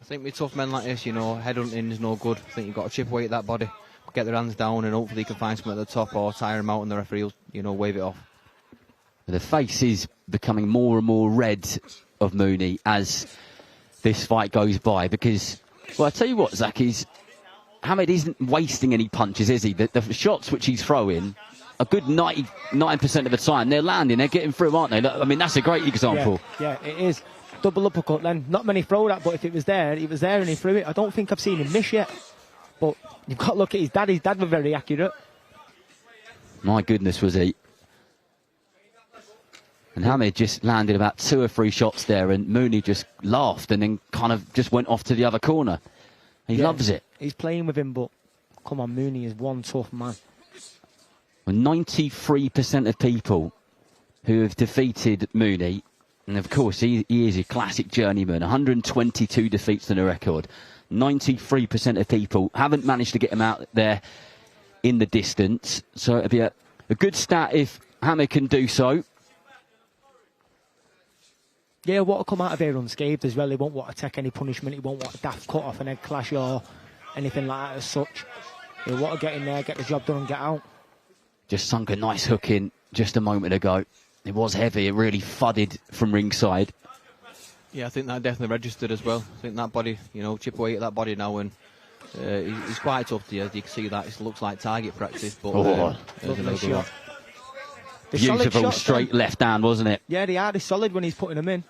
I think with tough men like this, you know, headhunting is no good. I think you've got to chip away at that body, get their hands down, and hopefully you can find something at the top or tire him out and the referee will, you know, wave it off. The face is becoming more and more red of Mooney as this fight goes by because, well, I tell you what, Zach, Hamed isn't wasting any punches, is he? The shots which he's throwing, a good 99% of the time, they're landing, they're getting through, aren't they? I mean, that's a great example. Yeah, it is. Double uppercut then. Not many throw that, but if it was there and he threw it. I don't think I've seen him miss yet. But you've got to look at his dad. His dad was very accurate. My goodness, was he. And Hamed just landed about 2 or 3 shots there, and Mooney just laughed and then kind of just went off to the other corner. He loves it. He's playing with him, but come on, Mooney is one tough man. Well, 93% of people who have defeated Mooney, and of course he is a classic journeyman, 122 defeats on a record. 93% of people haven't managed to get him out there in the distance. So it'd be a good stat if Hamed can do so. Yeah, want to come out of here unscathed as well. He won't want to take any punishment. He won't want a daft cut off an head clash or anything like that as such. He'll want to get in there, get the job done and get out. Just sunk a nice hook in just a moment ago. It was heavy. It really thudded from ringside. Yeah, I think that definitely registered as well. I think that body, you know, chip away at that body now, and he's quite tough to you. You can see that. It looks like target practice, but there's another shot. Beautiful straight left hand, wasn't it? Yeah, the art is solid when he's putting them in.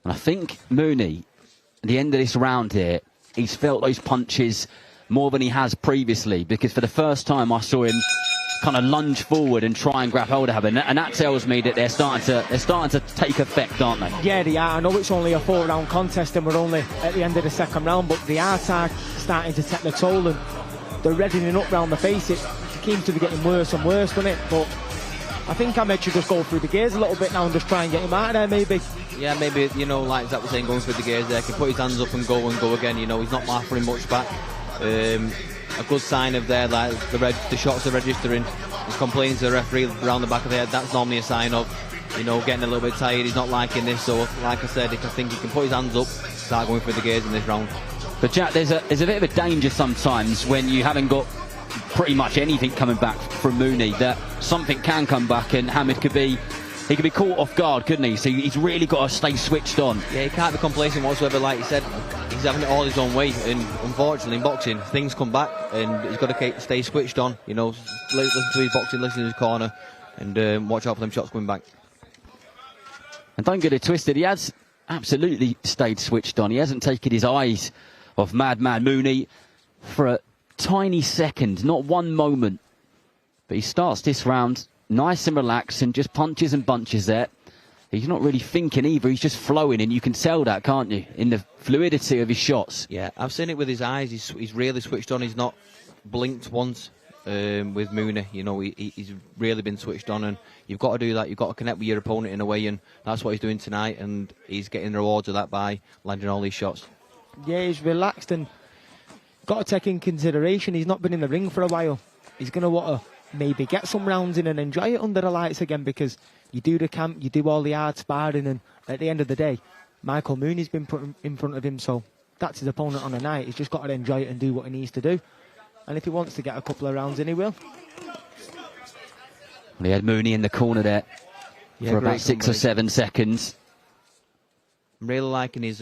And I think Mooney, at the end of this round here, he's felt those punches more than he has previously, because for the first time I saw him kind of lunge forward and try and grab hold of him, and that tells me that they're starting to take effect, aren't they? Yeah, they are. I know it's only a 4-round contest and we're only at the end of the second round, but the arts are starting to take the toll and they're reddening up round the face. It seems to be getting worse and worse, doesn't it? But I think Hamed should just go through the gears a little bit now and just try and get him out of there, maybe. Yeah, maybe, you know, like Zach was saying, going through the gears there, can put his hands up and go again. You know, he's not offering much back. A good sign of there, like the shots are registering. He's complaining to the referee around the back of the head. That's normally a sign of, you know, getting a little bit tired. He's not liking this. So, like I said, I think he can put his hands up, start going through the gears in this round. But Jack, there's a bit of a danger sometimes when you haven't got pretty much anything coming back from Mooney, that something can come back and Hamed could be caught off guard, couldn't he? So he's really got to stay switched on. Yeah, he can't be complacent whatsoever. Like he said, he's having it all his own way, and unfortunately in boxing things come back and he's got to stay switched on, you know, listen to his boxing, listen to his corner, and watch out for them shots coming back. And don't get it twisted, he has absolutely stayed switched on. He hasn't taken his eyes off Madman Mooney for a tiny second, not one moment. But he starts this round nice and relaxed and just punches and bunches there. He's not really thinking either, he's just flowing, and you can tell that, can't you, in the fluidity of his shots. Yeah, I've seen it with his eyes. He's really switched on. He's not blinked once with Mooney. You know, he's really been switched on, and you've got to do that. You've got to connect with your opponent in a way, and that's what he's doing tonight, and he's getting the rewards of that by landing all these shots. Yeah, he's relaxed, and got to take in consideration he's not been in the ring for a while. He's going to want to maybe get some rounds in and enjoy it under the lights again, because you do the camp, you do all the hard sparring, and at the end of the day, Michael Mooney's been put in front of him, so that's his opponent on the night. He's just got to enjoy it and do what he needs to do. And if he wants to get a couple of rounds in, he will. He had Mooney in the corner there for about 6 or 7 seconds. I'm really liking his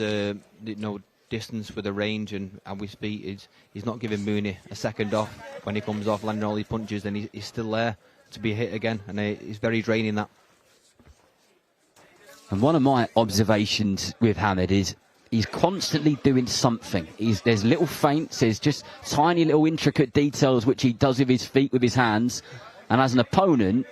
distance with the range and how we speak. He's not giving Mooney a second off when he comes off, landing all these punches, and he's still there to be hit again, and he's very draining that. And one of my observations with Hamed is he's constantly doing something. There's little feints, there's just tiny little intricate details which he does with his feet, with his hands, and as an opponent,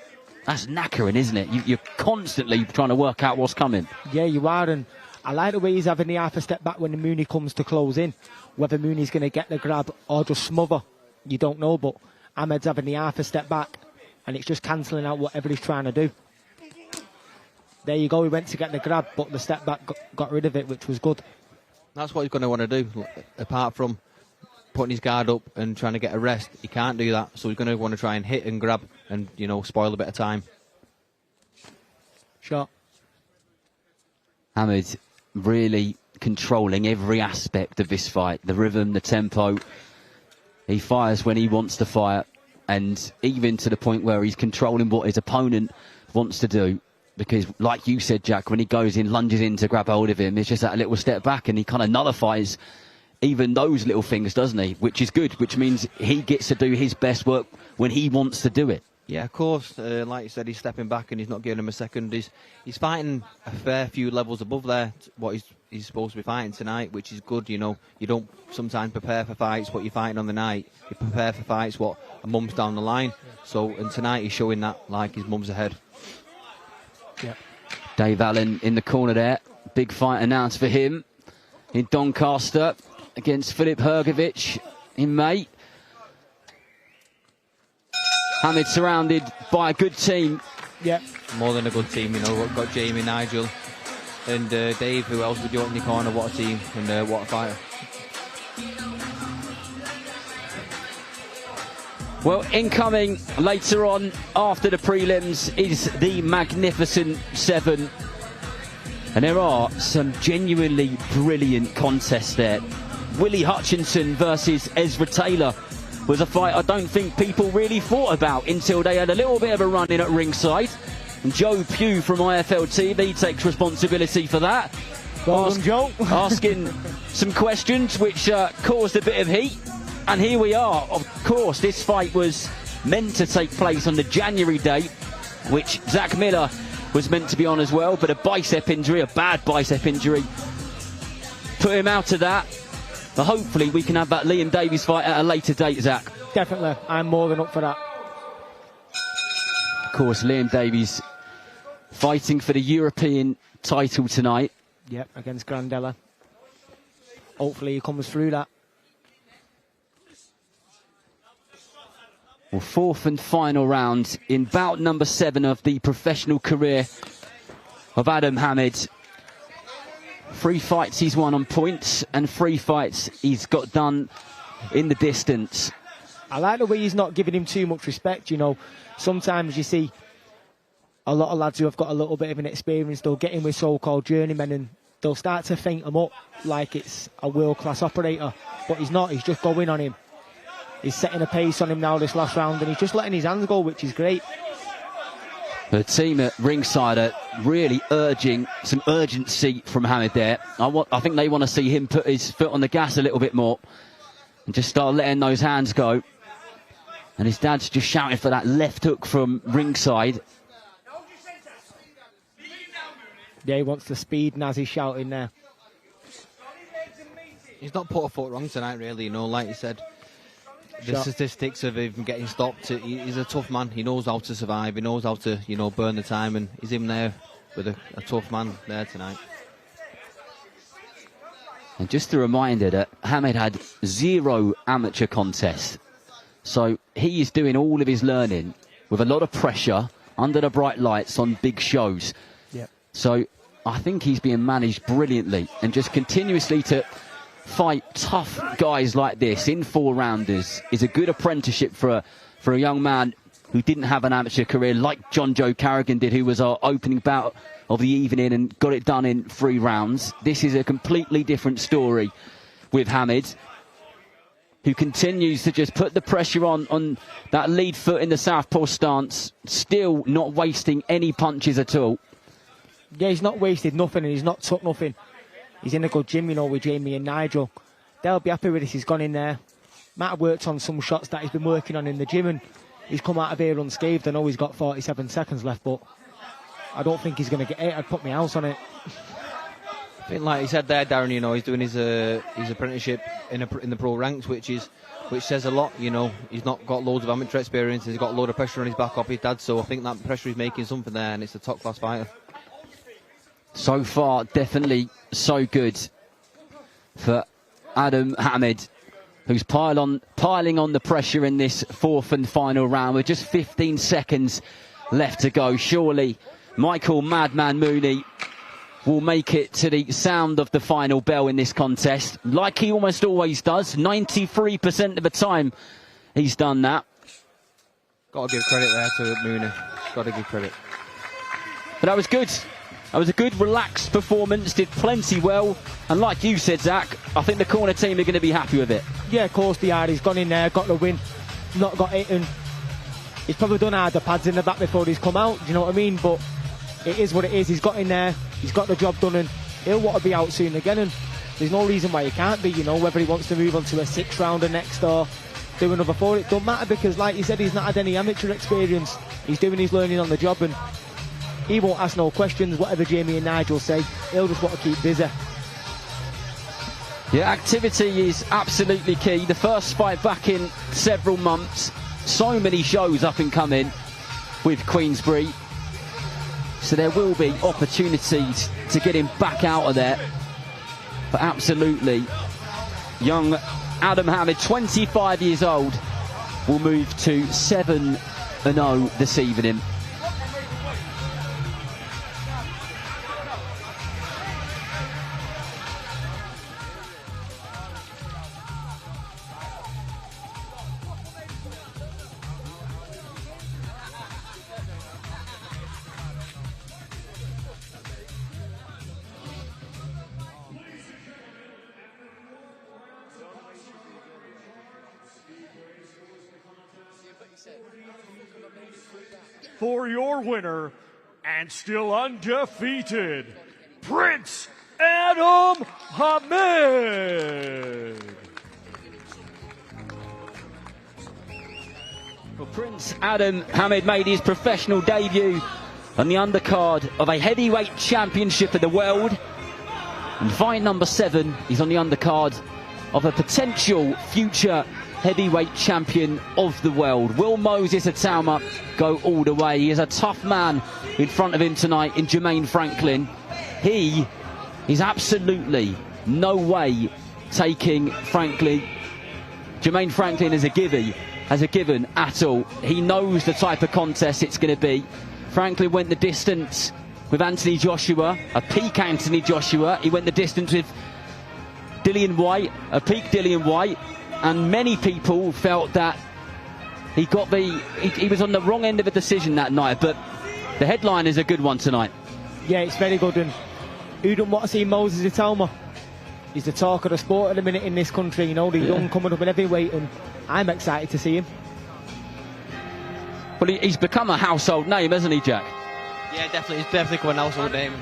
that's knackering, isn't it? You're constantly trying to work out what's coming. Yeah, you are, and I like the way he's having the half a step back when the Mooney comes to close in. Whether Mooney's going to get the grab or just smother, you don't know, but Hamed's having the half a step back and it's just cancelling out whatever he's trying to do. There you go, he went to get the grab, but the step back got rid of it, which was good. That's what he's going to want to do, apart from putting his guard up and trying to get a rest. He can't do that, so he's going to want to try and hit and grab and you know, spoil a bit of time. Shot. Hamid really controlling every aspect of this fight. The rhythm, the tempo. He fires when he wants to fire, and even to the point where he's controlling what his opponent wants to do. Because, like you said, Jack, when he goes in, lunges in to grab hold of him, it's just that little step back, and he kind of nullifies even those little things, doesn't he? Which is good, which means he gets to do his best work when he wants to do it. Yeah, of course. Like you said, he's stepping back and he's not giving him a second. He's fighting a fair few levels above there, what he's supposed to be fighting tonight, which is good. You know, you don't sometimes prepare for fights what you're fighting on the night. You prepare for fights what a month down the line. So, and tonight he's showing that like his mum's ahead. Yeah. Dave Allen in the corner there. Big fight announced for him in Doncaster against Filip Hrgovic in May. Hamid surrounded by a good team. Yeah. More than a good team, you know. We've got Jamie, Nigel, and Dave. Who else would you want in your corner? What a team, and what a fighter. Well, incoming later on after the prelims is the Magnificent Seven. And there are some genuinely brilliant contests there. Willie Hutchinson versus Ezra Taylor was a fight I don't think people really thought about until they had a little bit of a run in at ringside. And Joe Pugh from IFL TV takes responsibility for that. Well done, Joe. Asking some questions which caused a bit of heat. And here we are. Of course, this fight was meant to take place on the January date, which Zach Miller was meant to be on as well, but a bicep injury, a bad bicep injury, put him out of that. But hopefully we can have that Liam Davies fight at a later date, Zach. Definitely. I'm more than up for that. Of course, Liam Davies fighting for the European title tonight. Yep, against Grandella. Hopefully he comes through that. Well, fourth and final round in bout number 7 of the professional career of Adam Hamid. 3 fights he's won on points and 3 fights he's got done in the distance. I like the way he's not giving him too much respect, you know. Sometimes you see a lot of lads who have got a little bit of an experience, they'll get in with so-called journeymen and they'll start to faint him up like it's a world-class operator. But he's not, he's just going on him. He's setting a pace on him now this last round and he's just letting his hands go, which is great. The team at ringside are really urging some urgency from Hamid there. I think they want to see him put his foot on the gas a little bit more and just start letting those hands go. And his dad's just shouting for that left hook from ringside. Yeah, he wants the speed, and as he's shouting there. He's not put a foot wrong tonight, really, you know, like you said. The statistics of him getting stopped, he's a tough man. He knows how to survive, he knows how to, you know, burn the time, and he's in there with a tough man there tonight. And just a reminder that Hamid had 0 amateur contests. So he is doing all of his learning with a lot of pressure under the bright lights on big shows. Yep. So I think he's being managed brilliantly, and just continuously to fight tough guys like this in 4-rounders is a good apprenticeship for a young man who didn't have an amateur career like John Joe Carrigan did, who was our opening bout of the evening and got it done in 3 rounds. This is a completely different story with Hamid, who continues to just put the pressure on that lead foot in the southpaw stance, still not wasting any punches at all. Yeah, he's not wasted nothing and he's not took nothing. He's in a good gym, you know, with Jamie and Nigel. They'll be happy with this. He's gone in there. Might have worked on some shots that he's been working on in the gym, and he's come out of here unscathed. I know he's got 47 seconds left, but I don't think he's going to get it. I'd put my house on it. I think, like he said there, Darren, you know, he's doing his apprenticeship in the pro ranks, which says a lot. You know, he's not got loads of amateur experience. He's got a load of pressure on his back off his dad, so I think that pressure is making something there, and it's a top class fighter. So far, definitely so good for Adam Hamid, who's piling on the pressure in this 4th and final round with just 15 seconds left to go. Surely Michael Madman Mooney will make it to the sound of the final bell in this contest, like he almost always does. 93% of the time he's done that. Got to give credit there to Mooney. Got to give credit. But that was good. That was a good, relaxed performance. Did plenty well. And like you said, Zach, I think the corner team are going to be happy with it. Yeah, of course they are. He's gone in there, got the win, not got it, and he's probably done harder pads in the back before he's come out. Do you know what I mean? But it is what it is. He's got in there, he's got the job done, and he'll want to be out soon again. And there's no reason why he can't be. You know, whether he wants to move on to a 6th rounder next or do another 4, it don't matter, because like you said, he's not had any amateur experience. He's doing his learning on the job, and he won't ask no questions. Whatever Jamie and Nigel say, he'll just want to keep busy. Yeah, activity is absolutely key. The first fight back in several months. So many shows up and coming with Queensberry. So there will be opportunities to get him back out of there. But absolutely, young Adam Hamid, 25 years old, will move to 7-0 this evening. For your winner, and still undefeated, Prince Adam Hamid. Well, Prince Adam Hamid made his professional debut on the undercard of a heavyweight championship of the world. And fight number 7, he's on the undercard of a potential future heavyweight champion of the world. Will Moses Itauma go all the way? He is a tough man in front of him tonight in Jermaine Franklin. He is absolutely no way taking, frankly, Jermaine Franklin as a given at all. He knows the type of contest it's going to be. Franklin went the distance with Anthony Joshua, a peak Anthony Joshua. He went the distance with Dillian White, a peak Dillian White. And many people felt that he was on the wrong end of a decision that night, but the headline is a good one tonight. Yeah, it's very good, and who don't want to see Moses Itauma? He's the talk of the sport at the minute in this country, you know, the young coming up in heavyweight, and I'm excited to see him. Well, he's become a household name, hasn't he, Jack? Yeah, definitely. He's definitely become a household name.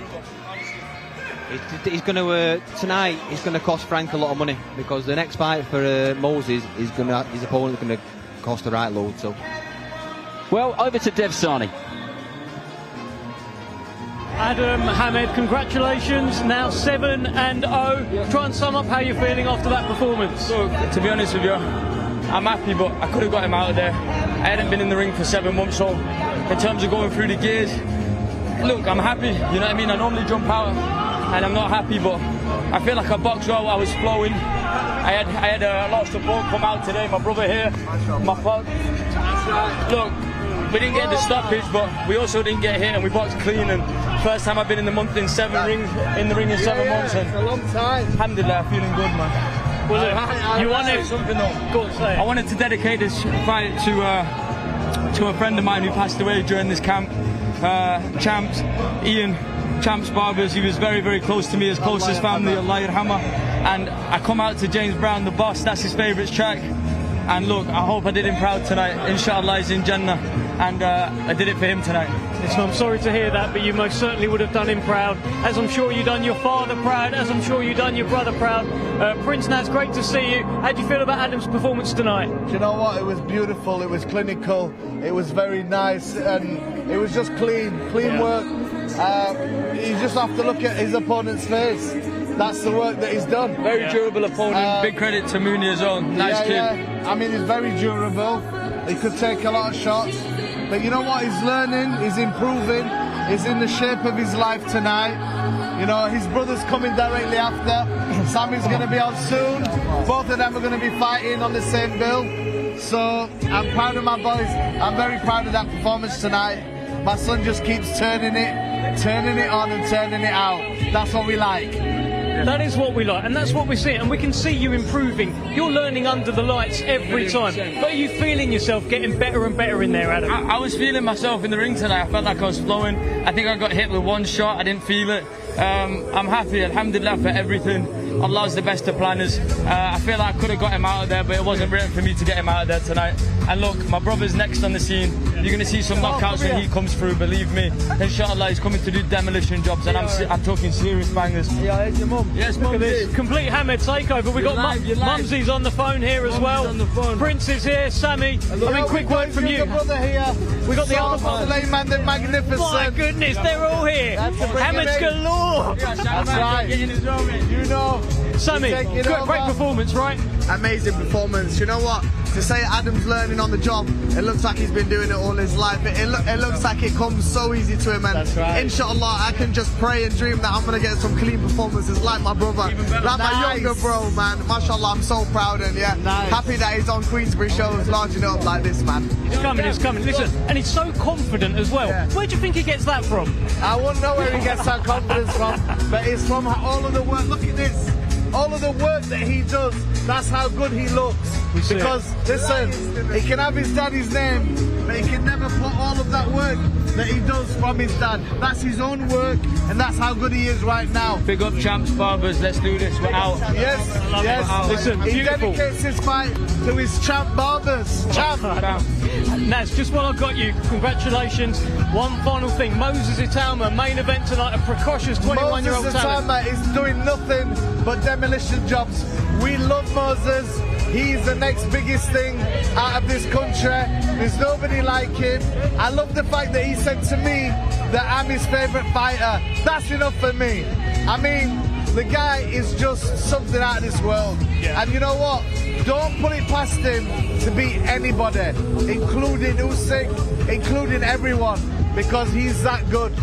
He's going to tonight. He's going to cost Frank a lot of money, because the next fight for Moses is going to, his opponent is going to cost the right load. So, well, over to Dev Sani. Adam Hamid, congratulations. Now 7-0. Try and sum up how you're feeling after that performance. Look, to be honest with you, I'm happy, but I could have got him out of there. I hadn't been in the ring for 7 months, so in terms of going through the gears, look, I'm happy. You know what I mean? I normally jump out, and I'm not happy, but I feel like I boxed well. I was flowing. I had a lot of support come out today. My brother here, my father. Look, we didn't get the stoppage, but we also didn't get hit, and we boxed clean. And first time I've been in the ring in 7 months. And it's a long time. Alhamdulillah, feeling good, man. Well, you wanted something though. Go on, say it. I wanted to dedicate this fight to a friend of mine who passed away during this camp. Ian Champs Barbers. He was very, very close to me, as close as family, Allah Yarhamah. And I come out to James Brown, the boss, that's his favourite track. And look, I hope I did him proud tonight. Inshallah, he's in Jannah. And I did it for him tonight. So I'm sorry to hear that, but you most certainly would have done him proud, as I'm sure you done your father proud, as I'm sure you done your brother proud. Prince, now it's great to see you. How do you feel about Adam's performance tonight? Do you know what? It was beautiful. It was clinical. It was very nice, and it was just clean work. You just have to look at his opponent's face. That's the work that he's done. Very durable opponent. Big credit to Mooney as well. Nice kid. Yeah. I mean, he's very durable. He could take a lot of shots. But you know what? He's learning. He's improving. He's in the shape of his life tonight. You know, his brother's coming directly after. Sammy's going to be on soon. Both of them are going to be fighting on the same bill. So I'm proud of my boys. I'm very proud of that performance tonight. My son just keeps turning it on and turning it out. That's what we like. That is what we like, and that's what we're seeing, and we can see you improving. You're learning under the lights every time. But are you feeling yourself getting better and better in there, Adam? I was feeling myself in the ring tonight. I felt like I was flowing. I think I got hit with one shot. I didn't feel it. I'm happy, alhamdulillah, for everything. Allah's the best of planners. I feel like I could have got him out of there, but it wasn't written for me to get him out of there tonight. And look, my brother's next on the scene. You're going to see some knockouts when he comes through, believe me. Inshallah, he's coming to do demolition jobs, and I'm talking serious bangers. Yeah, it's your mum. Yes, Look at this. Complete Hammer takeover. We've got Mumsy's on the phone here as well. Prince is here, Sammy. Quick word from you. Brother here. We got the other Suleiman the Magnificent. My goodness, they're all here. Hammer's galore. That's right. You know. Sammy, great performance, right? Amazing performance. You know what? To say Adam's learning on the job, it looks like he's been doing it all his life. It looks like it comes so easy to him, and that's right. Inshallah, I can just pray and dream that I'm gonna get some clean performances like my brother, like my younger bro, man. Mashallah, I'm so proud, and happy that he's on Queensberry shows, larging it up like this, man. He's coming. Listen, and he's so confident as well. Yeah. Where do you think he gets that from? I wouldn't know where he gets that confidence from, but it's from all of the work. Look at this. All of the work that he does, that's how good he looks. Because, listen, he can have his daddy's name, but he can never put all of that work that he does from his dad. That's his own work, and that's how good he is right now. Big up Champs Barbers, let's do this, we're out. Yes. Listen, he beautiful. dedicates his fight to his Champ Barbers. Champ. Naz, just while I've got you, congratulations. One final thing, Moses Itauma, main event tonight, a precocious 21-year-old Moses talent. Itauma is doing nothing but demolition jobs. We love Moses. He's the next biggest thing out of this country. There's nobody like him. I love the fact that he said to me that I'm his favourite fighter. That's enough for me. I mean, the guy is just something out of this world. Yeah. And you know what? Don't put it past him to beat anybody, including Usyk, including everyone, because he's that good.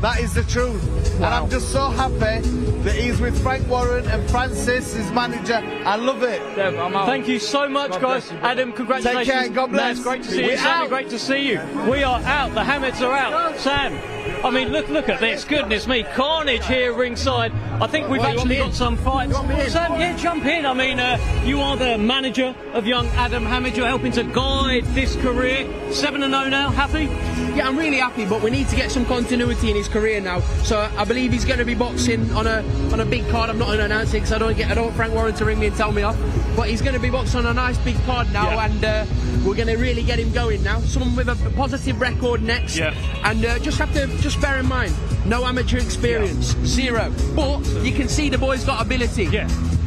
That is the truth. Wow. And I'm just so happy that he's with Frank Warren and Francis, his manager. I love it. Deb, I'm out. Thank you so much, guys. Adam, congratulations. Take care. God bless. Naz, great to see you. Sammy, great to see you. We are out. The Hamids are out. Sam, I mean, look at this. Goodness me. Carnage here ringside. I think we've actually got some fights. Sam, yeah, jump in. I mean, you are the manager of young Adam Hamid. You're helping to guide this career. 7-0 now. Happy? Yeah, I'm really happy, but we need to get some continuity in his career now. So I believe he's going to be boxing on a big card. I'm not going to announce it because I don't want Frank Warren to ring me and tell me off. But he's going to be boxing on a nice big card now, and we're going to really get him going now. Someone with a positive record next, and just bear in mind, no amateur experience, zero. But you can see the boy's got ability.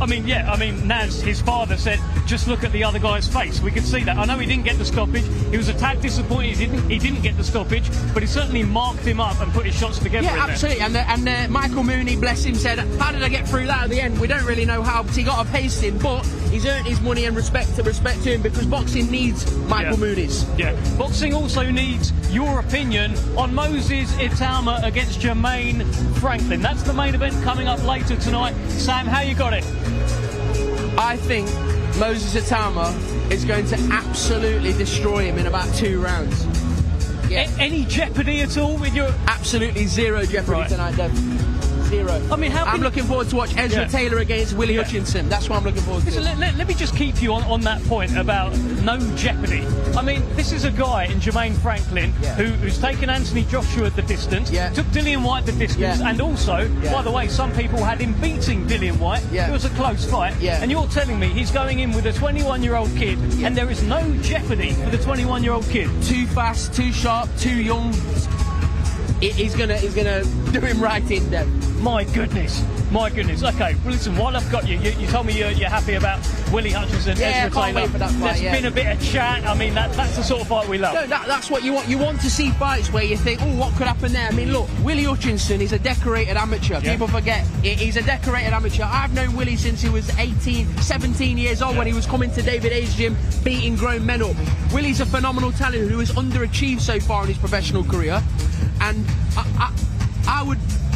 I mean, Naz, his father said, just look at the other guy's face. We could see that. I know he didn't get the stoppage. He was a tad disappointed he didn't get the stoppage, but he certainly marked him up and put his shots together. Yeah, absolutely. And Michael Mooney, bless him, said, how did I get through that at the end? We don't really know how, because he got a pasting, but he's earned his money and respect to him, because boxing needs Michael Mooney's. Yeah. Boxing also needs your opinion on Moses Itauma against Jermaine Franklin. That's the main event coming up later tonight. Sam, how you got it? I think Moses Itauma is going to absolutely destroy him in about 2 rounds. Yeah. Any jeopardy at all with your... Absolutely zero jeopardy tonight, Dev. Zero. I mean, I'm looking forward to watch Ezra Taylor against Willie Hutchinson. That's what I'm looking forward to. Listen, let me just keep you on that point about no jeopardy. I mean, this is a guy in Jermaine Franklin who's taken Anthony Joshua the distance, took Dillian White the distance, and also, by the way, some people had him beating Dillian White. It was a close fight. And you're telling me he's going in with a 21-year-old kid, and there is no jeopardy for the 21-year-old kid. Too fast, too sharp, too young. He's gonna do him right in there. My goodness. Okay, well, listen, while I've got you, you told me you're happy about Willie Hutchinson, Ezra I can't Taylor. wait for that fight, There's been a bit of chat. I mean, that's the sort of fight we love. No, that's what you want. You want to see fights where you think, oh, what could happen there? I mean, look, Willie Hutchinson is a decorated amateur. People forget, he's a decorated amateur. I've known Willie since he was 17 years old when he was coming to David Hayes' gym, beating grown men up. Willie's a phenomenal talent who has underachieved so far in his professional career. And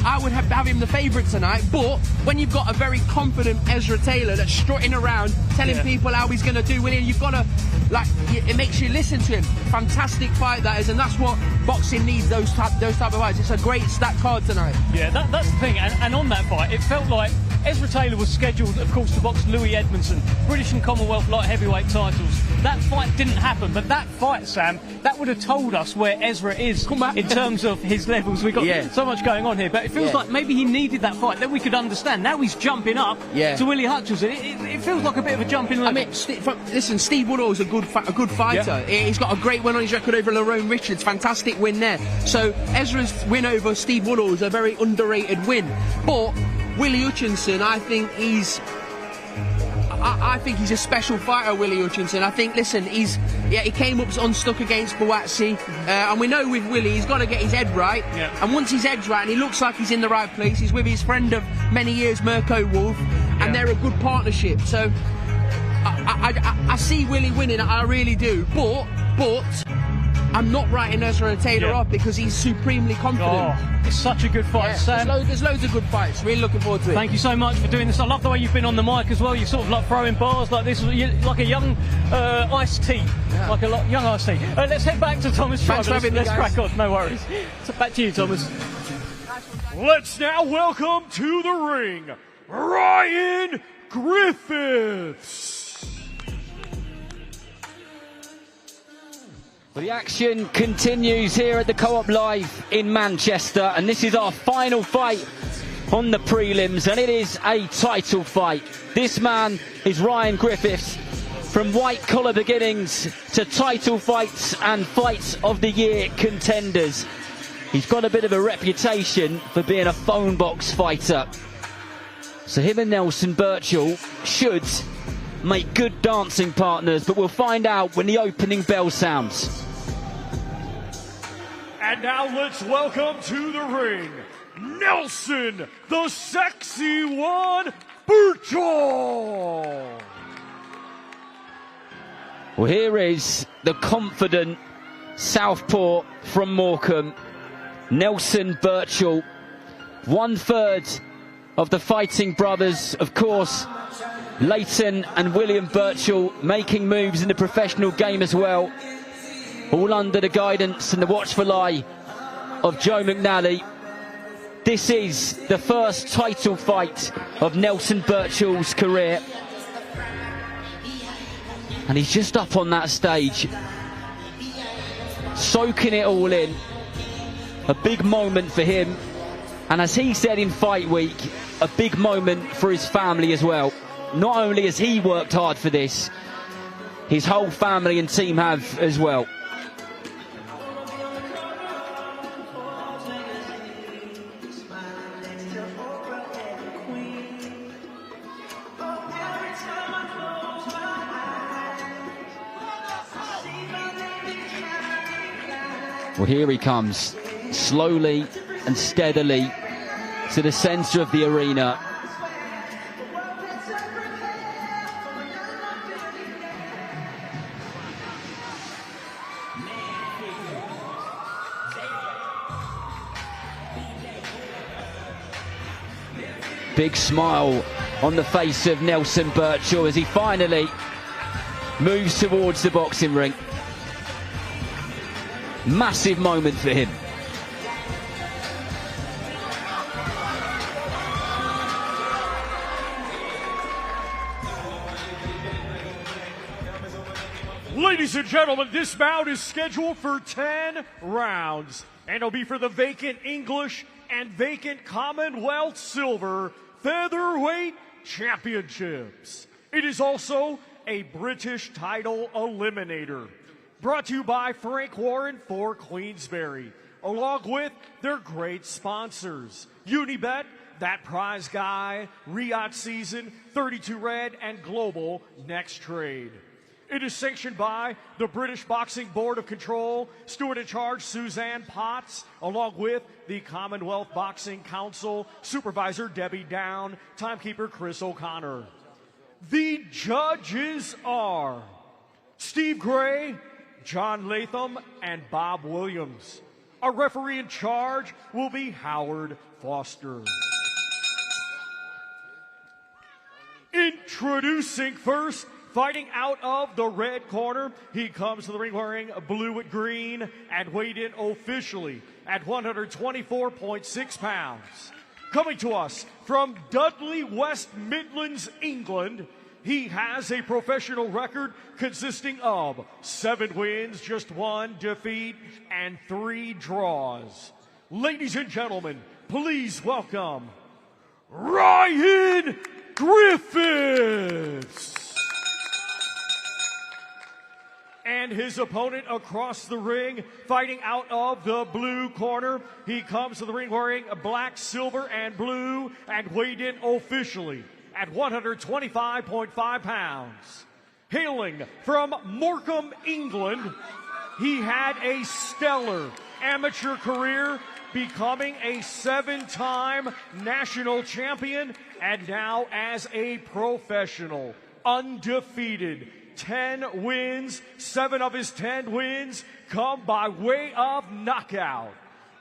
I would have him the favourite tonight. But when you've got a very confident Ezra Taylor that's strutting around, telling people how he's going to do William, you've got to, like, it makes you listen to him. Fantastic fight that is, and that's what boxing needs, those type of fights. It's a great stat card tonight. Yeah, that's the thing. And on that fight, it felt like Ezra Taylor was scheduled, of course, to box Louis Edmondson, British and Commonwealth light heavyweight titles. That fight didn't happen, but that fight, Sam, that would have told us where Ezra is in terms of his levels. We've got so much going on here, but it feels like maybe he needed that fight. Then we could understand. Now he's jumping up to Willie Hutchinson. It feels like a bit of a jump in level. I mean, listen, Steve Woodall is a good fighter. He's got a great win on his record over Lerone Richards. Fantastic win there. So Ezra's win over Steve Woodall is a very underrated win. But Willie Hutchinson, I think he's a special fighter, Willie Hutchinson. I think, listen, he came up unstuck against Buatsi, and we know with Willie, he's got to get his head right. And once his head's right, and he looks like he's in the right place, he's with his friend of many years, Mirko Wolf, and they're a good partnership. So I see Willie winning, I really do. But I'm not writing Ezra Taylor off because he's supremely confident. Oh, it's such a good fight, Sam. There's loads of good fights. Really looking forward to it. Thank you so much for doing this. I love the way you've been on the mic as well. You're sort of like throwing bars like this, like a young iced tea. Like a young iced tea. Let's head back to Thomas Thanks for having me, Let's guys. crack on. No worries. So back to you, Thomas. Let's now welcome to the ring, Ryan Griffiths. Well, the action continues here at the Co-op Live in Manchester, and this is our final fight on the prelims, and it is a title fight. This man is Ryan Griffiths, from white collar beginnings to title fights and fights of the year contenders. He's got a bit of a reputation for being a phone box fighter. So him and Nelson Birchall should make good dancing partners, but we'll find out when the opening bell sounds. And now let's welcome to the ring, Nelson, the sexy one, Birchall. Well, here is the confident southpaw from Morecambe, Nelson Birchall, 1/3 of the fighting brothers, of course. Leighton and William Birchall making moves in the professional game as well, all under the guidance and the watchful eye of Joe McNally. This is the first title fight of Nelson Birchall's career, and he's just up on that stage, soaking it all in. A big moment for him, and as he said in fight week, a big moment for his family as well. Not only has he worked hard for this, his whole family and team have as well. Well, here he comes, slowly and steadily to the centre of the arena. Big smile on the face of Nelson Birchall as he finally moves towards the boxing ring. Massive moment for him. Ladies and gentlemen, this bout is scheduled for 10 rounds, and it'll be for the vacant English and vacant Commonwealth Silver Featherweight Championships. It is also a British title eliminator. Brought to you by Frank Warren for Queensberry, along with their great sponsors, Unibet, That Prize Guy, Riyadh Season, 32 Red, and Global Next Trade. It is sanctioned by the British Boxing Board of Control, Steward in Charge Suzanne Potts, along with the Commonwealth Boxing Council, Supervisor Debbie Down, Timekeeper Chris O'Connor. The judges are Steve Gray, John Latham, and Bob Williams. Our referee in charge will be Howard Foster. Introducing first, fighting out of the red corner, he comes to the ring wearing blue and green and weighed in officially at 124.6 pounds. Coming to us from Dudley, West Midlands, England, he has a professional record consisting of 7 wins, just 1 defeat, and 3 draws. Ladies and gentlemen, please welcome Ryan Griffiths. And his opponent across the ring, fighting out of the blue corner. He comes to the ring wearing black, silver, and blue, and weighed in officially at 125.5 pounds. Hailing from Morecambe, England, he had a stellar amateur career, becoming a 7-time national champion, and now as a professional, undefeated. 10 wins, 7 of his 10 wins come by way of knockout.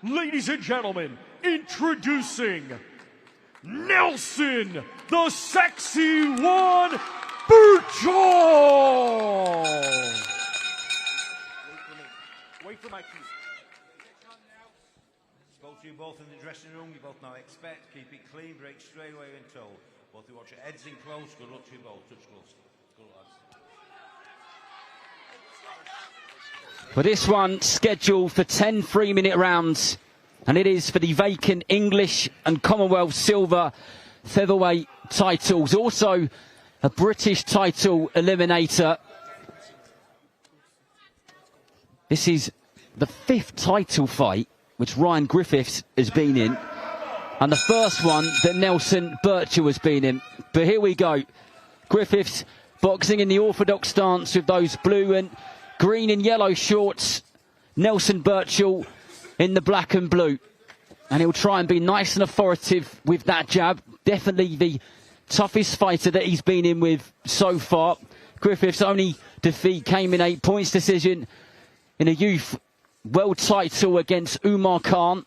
Ladies and gentlemen, introducing Nelson, the Sexy One, Burchell. Wait for my cue. Spoke to you both in the dressing room. You both now expect, keep it clean, break straight away when told. Both you watch your heads in close. Good luck to you both. Touch gloves. Good luck, lads. For this one, scheduled for 10 3-minute rounds, and it is for the vacant English and Commonwealth silver featherweight titles. Also, a British title eliminator. This is the 5th title fight which Ryan Griffiths has been in, and the first one that Nelson Burchell has been in. But here we go. Griffiths boxing in the orthodox stance with those blue and green and yellow shorts. Nelson Burchell in the black and blue. And he'll try and be nice and authoritative with that jab. Definitely the toughest fighter that he's been in with so far. Griffiths' only defeat came in a points decision in a youth world title against Umar Khan.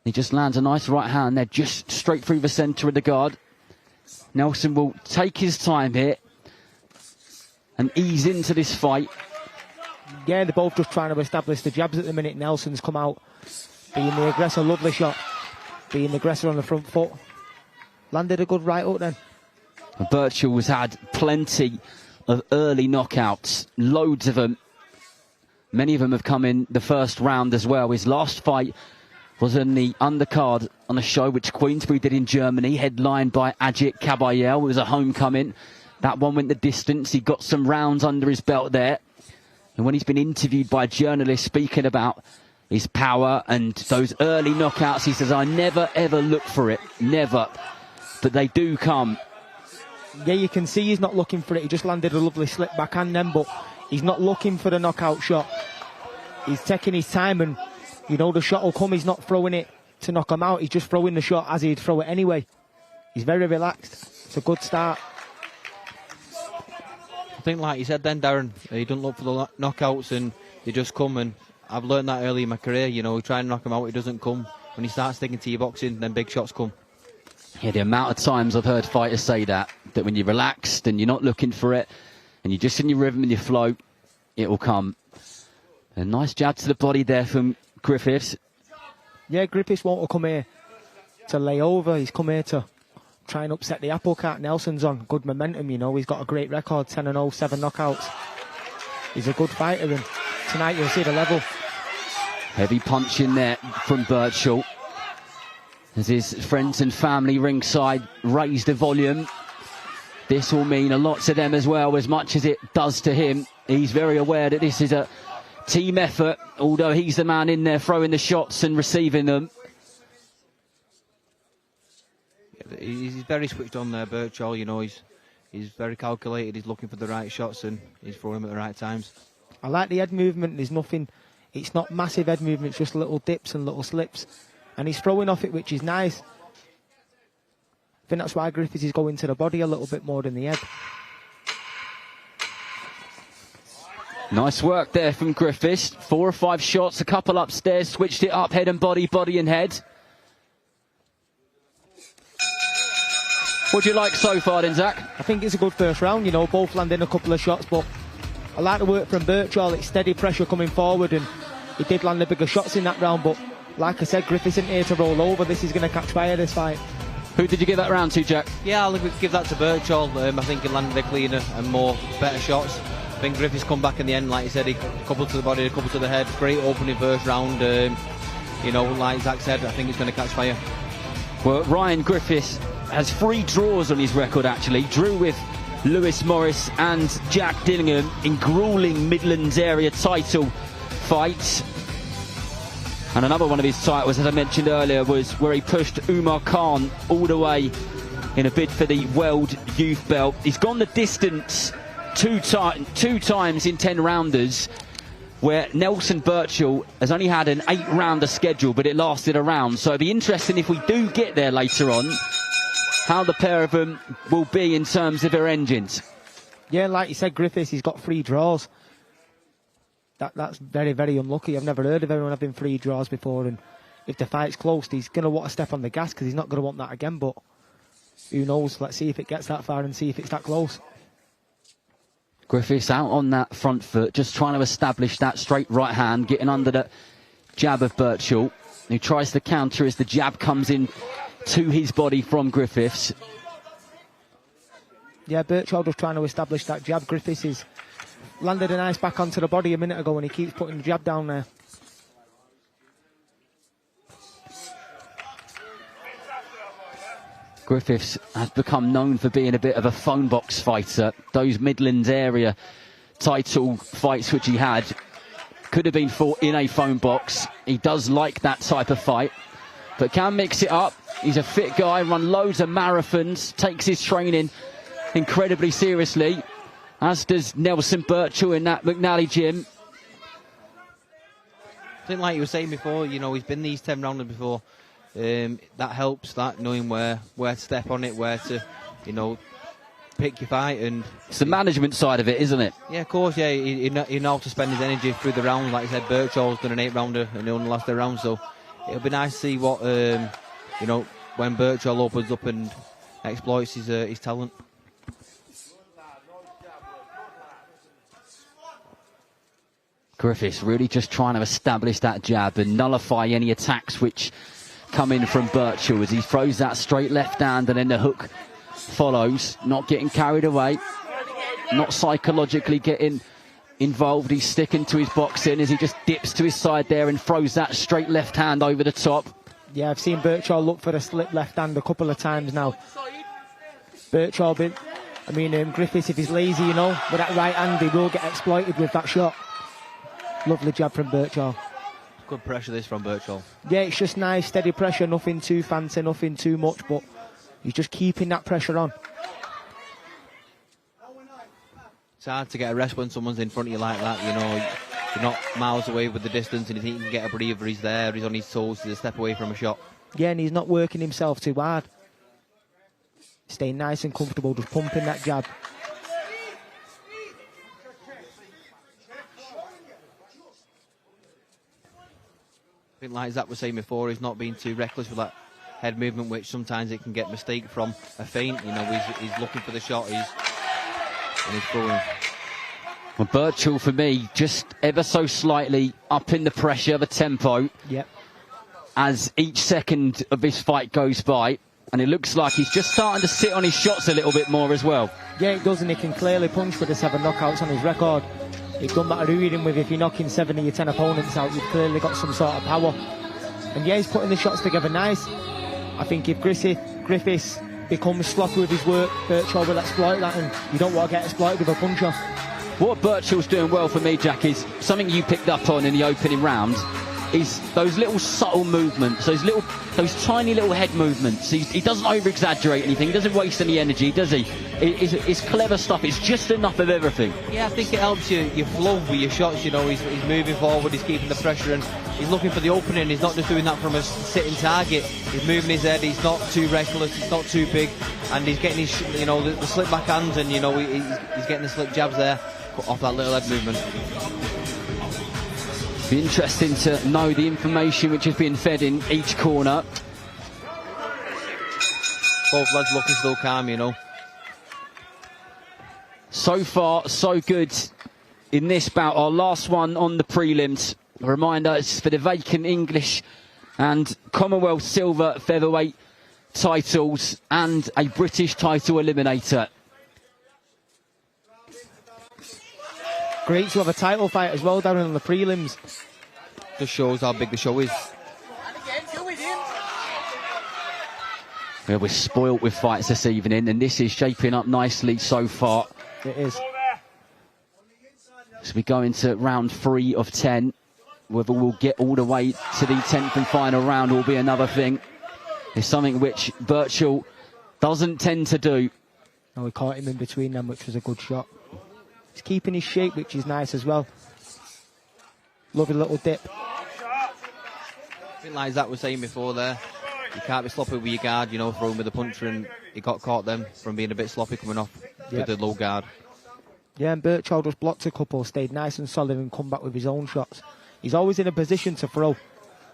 He just lands a nice right hand there, just straight through the centre of the guard. Nelson will take his time here and ease into this fight. Yeah, they're both just trying to establish the jabs at the minute. Nelson's come out being the aggressor, lovely shot, being the aggressor on the front foot. Landed a good right hook then. Burchell has had plenty of early knockouts, loads of them. Many of them have come in the first round as well. His last fight was in the undercard on a show which Queensberry did in Germany, headlined by Ajit Kabayel. It was a homecoming. That one went the distance. He got some rounds under his belt there. And when he's been interviewed by journalists speaking about his power and those early knockouts, he says, I never, ever look for it. Never. But they do come. Yeah, you can see he's not looking for it. He just landed a lovely slip backhand then, but he's not looking for the knockout shot. He's taking his time, and you know the shot will come. He's not throwing it to knock him out. He's just throwing the shot as he'd throw it anyway. He's very relaxed. It's a good start. I think, like you said then, Darren, he doesn't look for the knockouts, and they just come. And I've learned that early in my career. You know, you try and knock him out, it doesn't come. When you start sticking to your boxing, then big shots come. Yeah, the amount of times I've heard fighters say that when you're relaxed and you're not looking for it, and you're just in your rhythm and your flow, it will come. A nice jab to the body there from Griffiths. Yeah, Griffiths won't come here to lay over. He's come here to try and upset the apple cart. Nelson's on good momentum, you know. He's got a great record, 10-0, 7 knockouts. He's a good fighter, and tonight you'll see the level. Heavy punch in there from Burchell, as his friends and family ringside raise the volume. This will mean a lot to them as well, as much as it does to him. He's very aware that this is a team effort, although he's the man in there throwing the shots and receiving them. He's very switched on there, Burchell. You know, he's very calculated. He's looking for the right shots, and he's throwing them at the right times. I like the head movement. There's nothing, it's not massive head movement, it's just little dips and little slips. And he's throwing off it, which is nice. I think that's why Griffiths is going to the body a little bit more than the head. Nice work there from Griffiths. 4 or 5 shots, a couple upstairs, switched it up, head and body, body and head. What do you like so far then, Zach? I think it's a good first round, you know, both landing a couple of shots, but I like the work from Birchall. It's steady pressure coming forward, and he did land the bigger shots in that round, but like I said, Griffiths isn't here to roll over. This is going to catch fire, this fight. Who did you give that round to, Jack? Yeah, I'll give that to Birchall. I think he landed the cleaner and better shots. I think Griffiths come back in the end, like you said, a couple to the body, a couple to the head. Great opening first round. You know, like Zach said, I think it's going to catch fire. Well, Ryan Griffiths has 3 draws on his record, actually. Drew with Lewis Morris and Jack Dillingham in gruelling Midlands area title fights. And another one of his titles, as I mentioned earlier, was where he pushed Umar Khan all the way in a bid for the World Youth Belt. He's gone the distance two times in 10-rounders, where Nelson Birchall has only had an 8-rounder schedule, but it lasted a round. So it'll be interesting if we do get there later on, how the pair of them will be in terms of their engines. Yeah, like you said, Griffiths, he's got 3 draws. That's very, very unlucky. I've never heard of anyone having 3 draws before, and if the fight's close, he's going to want to step on the gas because he's not going to want that again, but who knows? Let's see if it gets that far and see if it's that close. Griffiths out on that front foot, just trying to establish that straight right hand, getting under the jab of Birchall, who tries to counter as the jab comes in to his body from Griffiths. Yeah, Birchall just trying to establish that jab. Griffiths has landed a nice back onto the body a minute ago, and he keeps putting the jab down there. Griffiths has become known for being a bit of a phone box fighter. Those Midlands area title fights which he had could have been fought in a phone box. He does like that type of fight, but can mix it up. He's a fit guy, run loads of marathons, takes his training incredibly seriously, as does Nelson Birchall in that McNally gym. I think, like you were saying before, you know, he's been these 10-rounders before. That helps, that knowing where to step on it, where to, you know, pick your fight. And it's the management side of it, isn't it? Yeah, of course, yeah. He knows how to spend his energy through the rounds. Like I said, Birchall's done an 8-rounder and he only lost a round, so it'll be nice to see what, you know, when Birchall opens up and exploits his talent. Griffiths really just trying to establish that jab and nullify any attacks which come in from Birchall as he throws that straight left hand and then the hook follows. Not getting carried away, not psychologically getting involved. He's sticking to his boxing as he just dips to his side there and throws that straight left hand over the top. Yeah, I've seen Birchall look for a slip left hand a couple of times now. Birchall, Griffiths, if he's lazy, you know, with that right hand, he will get exploited with that shot. Lovely jab from Birchall. Good pressure this from Birchall. Yeah, it's just nice, steady pressure, nothing too fancy, nothing too much, but he's just keeping that pressure on. It's hard to get a rest when someone's in front of you like that, you know. You're not miles away with the distance, and if he can get a breather, he's there, he's on his toes, he's a step away from a shot. Yeah, and he's not working himself too hard. Staying nice and comfortable, just pumping that jab. I think, like Zach was saying before, he's not being too reckless with that head movement, which sometimes it can get mistake from a feint. You know, he's looking for the shot, and he's throwing. Well, Birchall, for me, just ever so slightly up in the pressure, the tempo. Yep. As each second of this fight goes by, and it looks like he's just starting to sit on his shots a little bit more as well. Yeah, it does, and he can clearly punch with the 7 knockouts on his record. It doesn't matter who you're in with, if you're knocking 7 of your 10 opponents out, you've clearly got some sort of power. And yeah, he's putting the shots together nice. I think if Griffiths becomes sloppy with his work, Birchall will exploit that, and you don't want to get exploited with a puncher. What Birchall's doing well for me, Jack, is something you picked up on in the opening round, is those little subtle movements, those tiny little head movements. He doesn't over-exaggerate anything, he doesn't waste any energy, does he? It's clever stuff, it's just enough of everything. Yeah, I think it helps you flow with your shots, you know. He's moving forward, he's keeping the pressure, and he's looking for the opening. He's not just doing that from a sitting target. He's moving his head, he's not too reckless, he's not too big, and he's getting his, you know, the slip back hands, and, you know, he's getting the slip jabs there. off that little head movement. Be interesting to know the information which is being fed in each corner. Both lads looking still calm, you know. So far, so good in this bout. Our last one on the prelims. A reminder, it's for the vacant English and Commonwealth silver featherweight titles and a British title eliminator. Great to have a title fight as well down in the prelims. Just shows how big the show is. Yeah, we're spoilt with fights this evening, and this is shaping up nicely so far. It is. So we go into round 3 of 10. Whether we'll get all the way to the 10th and final round will be another thing. It's something which Birchall doesn't tend to do. And we caught him in between them, which was a good shot. He's keeping his shape, which is nice as well. Lovely little dip. I think like Zach was saying before there, you can't be sloppy with your guard, you know, throwing with the puncher, and he got caught then from being a bit sloppy coming off with the low guard. Yeah, and Birchall just blocked a couple, stayed nice and solid and come back with his own shots. He's always in a position to throw,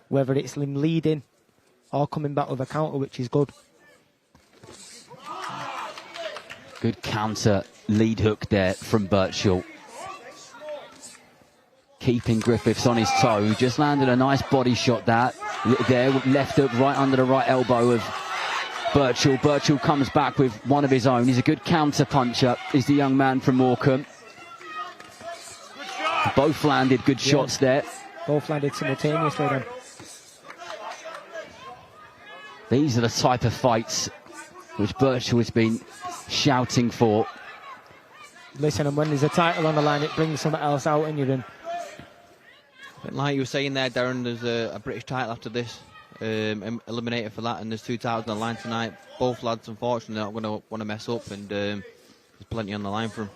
whether it's him leading or coming back with a counter, which is good. Good counter lead hook there from Birchall. Keeping Griffiths on his toe. Just landed a nice body shot there. Left hook right under the right elbow of Birchall. Birchall comes back with one of his own. He's a good counter puncher, is the young man from Morecambe. Both landed good shots there. Both landed simultaneously then. These are the type of fights which Birchall has been shouting for. Listen, and when there's a title on the line, it brings something else out in you then. Like you were saying there, Darren, there's a British title after this. Eliminated for that, and there's 2 titles on the line tonight. Both lads, unfortunately, are not going to want to mess up, and there's plenty on the line for them.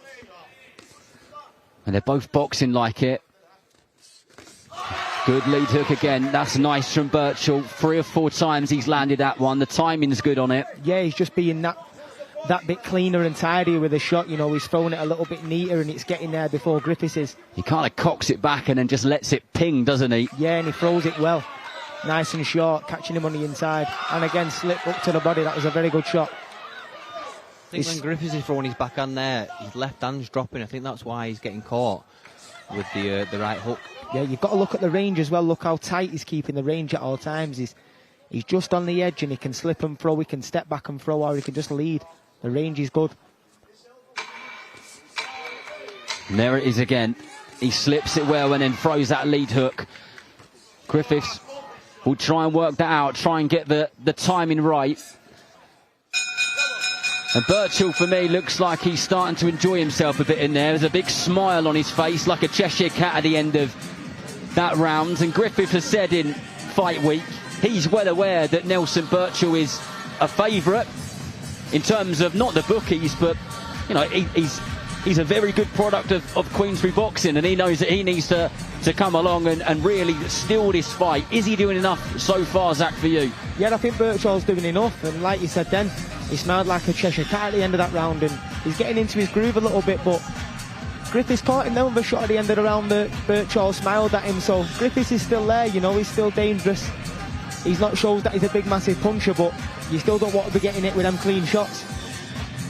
And they're both boxing like it. Good lead hook again. That's nice from Birchall. 3 or 4 times he's landed that one. The timing's good on it. Yeah, he's just being that bit cleaner and tidier with the shot. You know, he's throwing it a little bit neater and it's getting there before Griffiths is. He kind of cocks it back and then just lets it ping, doesn't he? Yeah, and he throws it well. Nice and short, catching him on the inside. And again, slip up to the body. That was a very good shot. I think when Griffiths is throwing his backhand there, his left hand's dropping. I think that's why he's getting caught with the right hook. Yeah, you've got to look at the range as well. Look how tight he's keeping the range at all times. He's just on the edge and he can slip and throw. He can step back and throw, or he can just lead. The range is good. And there it is again. He slips it well and then throws that lead hook. Griffiths will try and work that out, try and get the timing right. And Birchall, for me, looks like he's starting to enjoy himself a bit in there. There's a big smile on his face, like a Cheshire cat at the end of that round. And Griffith has said in fight week, he's well aware that Nelson Birchall is a favourite in terms of not the bookies, but, you know, he's a very good product of Queensberry boxing, and he knows that he needs to come along and really steal this fight. Is he doing enough so far, Zach, for you? Yeah, I think Birchall's doing enough, and like you said then, he smiled like a Cheshire cat at the end of that round, and he's getting into his groove a little bit, but Griffiths caught him down with a shot at the end of the round that Birchall smiled at him, so Griffiths is still there, you know, he's still dangerous. He's not shows that he's a big, massive puncher, but you still don't want to be getting it with them clean shots.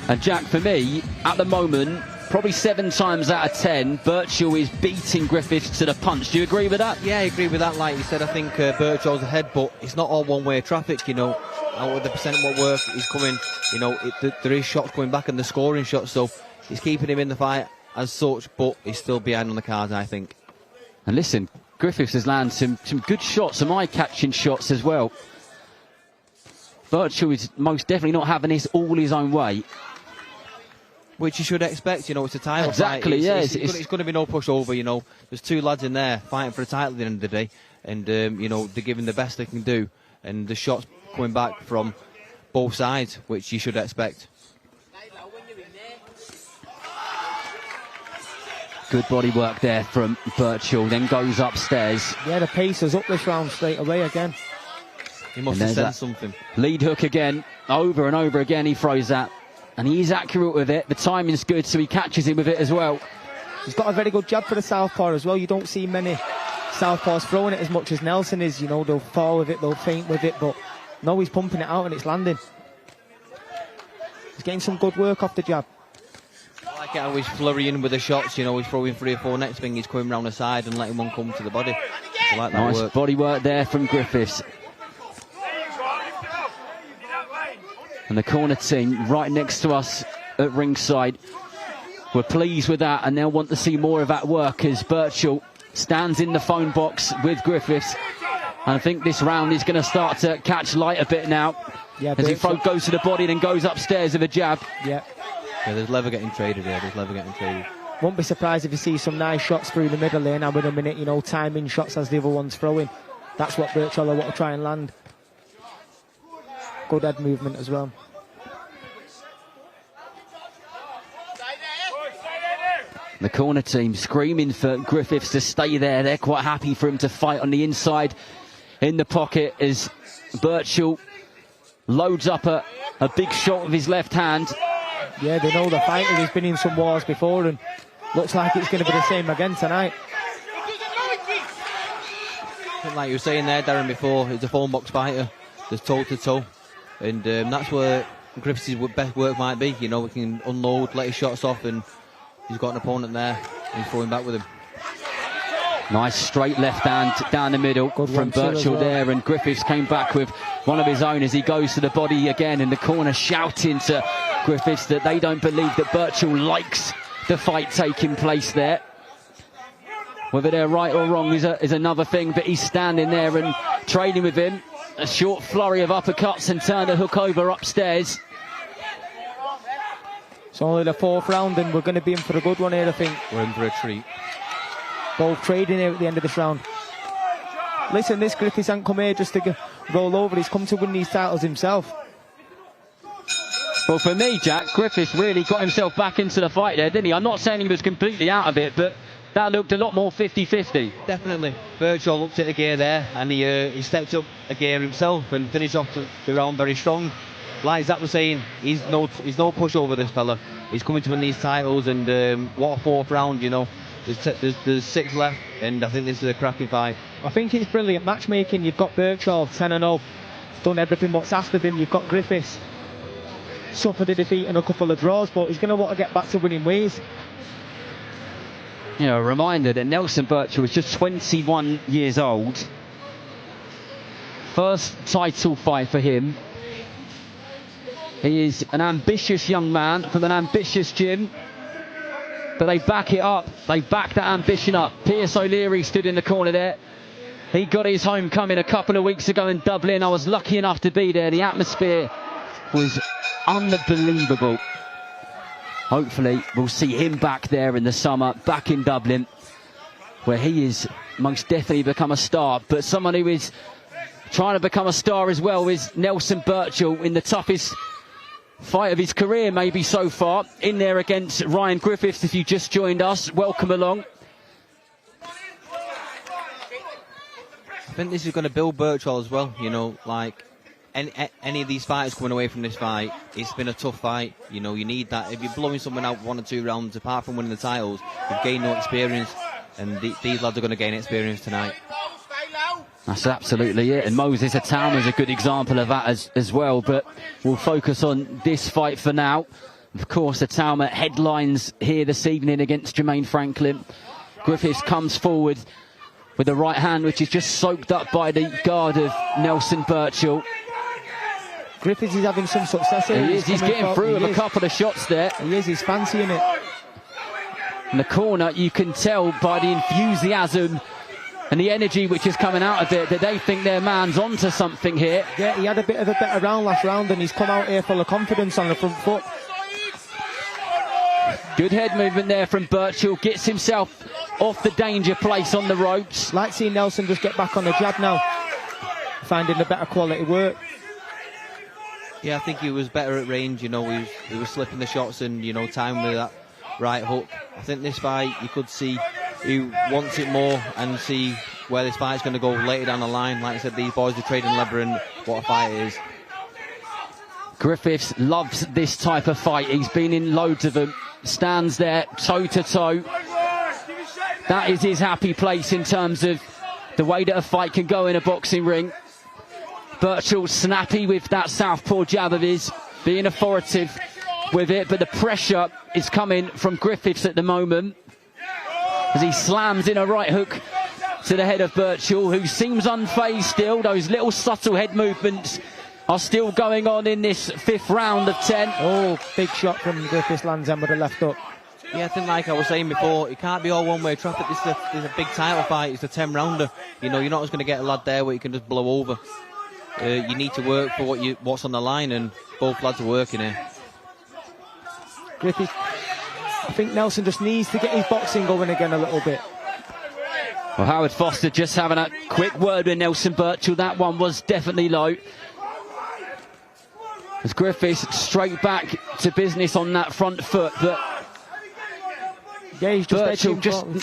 And Jack, for me, at the moment, probably 7 times out of 10, Birchall is beating Griffiths to the punch. Do you agree with that? Yeah, I agree with that. Like you said, I think Birchall's ahead, but it's not all one-way traffic, you know. Out of the percent what work is coming, you know, there is shots coming back and the scoring shots, so he's keeping him in the fight as such, but he's still behind on the cards, I think. And listen, Griffiths has landed some good shots, some eye-catching shots as well. Birchall is most definitely not having this all his own way. Which you should expect, you know, it's a title exactly, fight. It's going to be no pushover, you know. There's 2 lads in there fighting for a title at the end of the day, and, you know, they're giving the best they can do, and the shots coming back from both sides, which you should expect. Good body work there from Birchall, then goes upstairs. Yeah, the pace is up this round straight away again. He must have said something. Lead hook again, over and over again he throws that. And he is accurate with it. The timing's good, so he catches him with it as well. He's got a very good jab for the southpaw as well. You don't see many southpaws throwing it as much as Nelson is. You know, they'll fall with it, they'll feint with it, but no, he's pumping it out and it's landing. He's getting some good work off the jab. I like how he's flurrying with the shots, you know, he's throwing 3 or 4, next thing he's coming round the side and letting one come to the body. I like that Nice work. body work there from Griffiths. And the corner team right next to us at ringside, we're pleased with that, and they'll want to see more of that work as Birchall stands in the phone box with Griffiths. And I think this round is going to start to catch light a bit now. Yeah, as he goes to the body and then goes upstairs with a jab. Yeah. Yeah, there's leather getting traded here, there's leather getting traded. Won't be surprised if you see some nice shots through the middle lane now in a minute, you know, timing shots as the other one's throwing. That's what Birchall will want to try and land. Good head movement as well. The corner team screaming for Griffiths to stay there. They're quite happy for him to fight on the inside in the pocket as Birchall loads up a big shot with his left hand. Yeah, they know the fighter. He's been in some wars before and looks like it's going to be the same again tonight. Like you were saying there, Darren, before, he's a phone box fighter. There's toe-to-toe. And that's where Griffiths' best work might be. You know, he can unload, let his shots off, and he's got an opponent there. And he's throwing back with him. Nice straight left hand down the middle from Birchall there, and Griffiths came back with one of his own as he goes to the body again in the corner, shouting to Griffiths that they don't believe that Birchall likes the fight taking place there. Whether they're right or wrong is another thing, but he's standing there and trading with him. A short flurry of uppercuts and turned a hook over upstairs. It's only the 4th round and we're going to be in for a good one here, I think. We're in for a treat. Both trading here at the end of this round. Listen, this Griffiths hasn't come here just to roll over. He's come to win these titles himself. Well, for me, Jack, Griffiths really got himself back into the fight there, didn't he? I'm not saying he was completely out of it, but that looked a lot more 50-50. Definitely. Birchall looked at the gear there, and he stepped up a gear himself and finished off the round very strong. Like Zach was saying, he's no pushover, this fella. He's coming to win these titles, and what a 4th round, you know. There's 6 left, and I think this is a cracking fight. I think it's brilliant matchmaking. You've got Birchall, 10-0, done everything what's asked of him. You've got Griffiths, suffered a defeat and a couple of draws, but he's going to want to get back to winning ways. You know, a reminder that Nelson Birchall was just 21 years old. First title fight for him. He is an ambitious young man from an ambitious gym. But they back it up. They back that ambition up. Pierce O'Leary stood in the corner there. He got his homecoming a couple of weeks ago in Dublin. I was lucky enough to be there. The atmosphere was unbelievable. Hopefully we'll see him back there in the summer, back in Dublin, where he is most definitely become a star. But someone who is trying to become a star as well is Nelson Birchall in the toughest fight of his career maybe so far, in there against Ryan Griffiths. If you just joined us, welcome along. I think this is going to build Birchall as well, you know, like any of these fighters coming away from this fight, it's been a tough fight. You know, you need that. If you're blowing someone out 1 or 2 rounds, apart from winning the titles, you've gained no experience, and these lads are going to gain experience tonight. That's absolutely it, and Moses Itauma is a good example of that as well, but we'll focus on this fight for now. Of course, Itauma headlines here this evening against Jermaine Franklin. Griffiths comes forward with the right hand, which is just soaked up by the guard of Nelson Birchall. Griffiths is having some success here. He's getting through with a couple of shots there. He's fancying it. In the corner, you can tell by the enthusiasm and the energy which is coming out of it that they think their man's onto something here. Yeah, he had a bit of a better round last round, and he's come out here full of confidence on the front foot. Good head movement there from Birchall. Gets himself off the danger place on the ropes. Like seeing Nelson just get back on the jab now, finding a better quality work. Yeah, I think he was better at range, you know, he was slipping the shots and, you know, time with that right hook. I think this fight, you could see he wants it more and see where this fight's going to go later down the line. Like I said, these boys are trading leather, and what a fight it is. Griffiths loves this type of fight. He's been in loads of them. Stands there toe to toe That is his happy place in terms of the way that a fight can go in a boxing ring. Birchall snappy with that southpaw jab of his, being authoritative with it, but the pressure is coming from Griffiths at the moment as he slams in a right hook to the head of Birchall, who seems unfazed still. Those little subtle head movements are still going on in this 5th round of 10. Oh, big shot from Griffiths, lands him with a left hook. Yeah, I think like I was saying before, it can't be all one-way traffic. This is a big title fight. It's a 10-rounder. You know, you're not just going to get a lad there where you can just blow over. You need to work for what's on the line, and both lads are working here. Griffiths, I think Nelson just needs to get his boxing going again a little bit. Well, Howard Foster just having a quick word with Nelson Birchall. That one was definitely low. As Griffiths straight back to business on that front foot, but yeah, he's just Birchall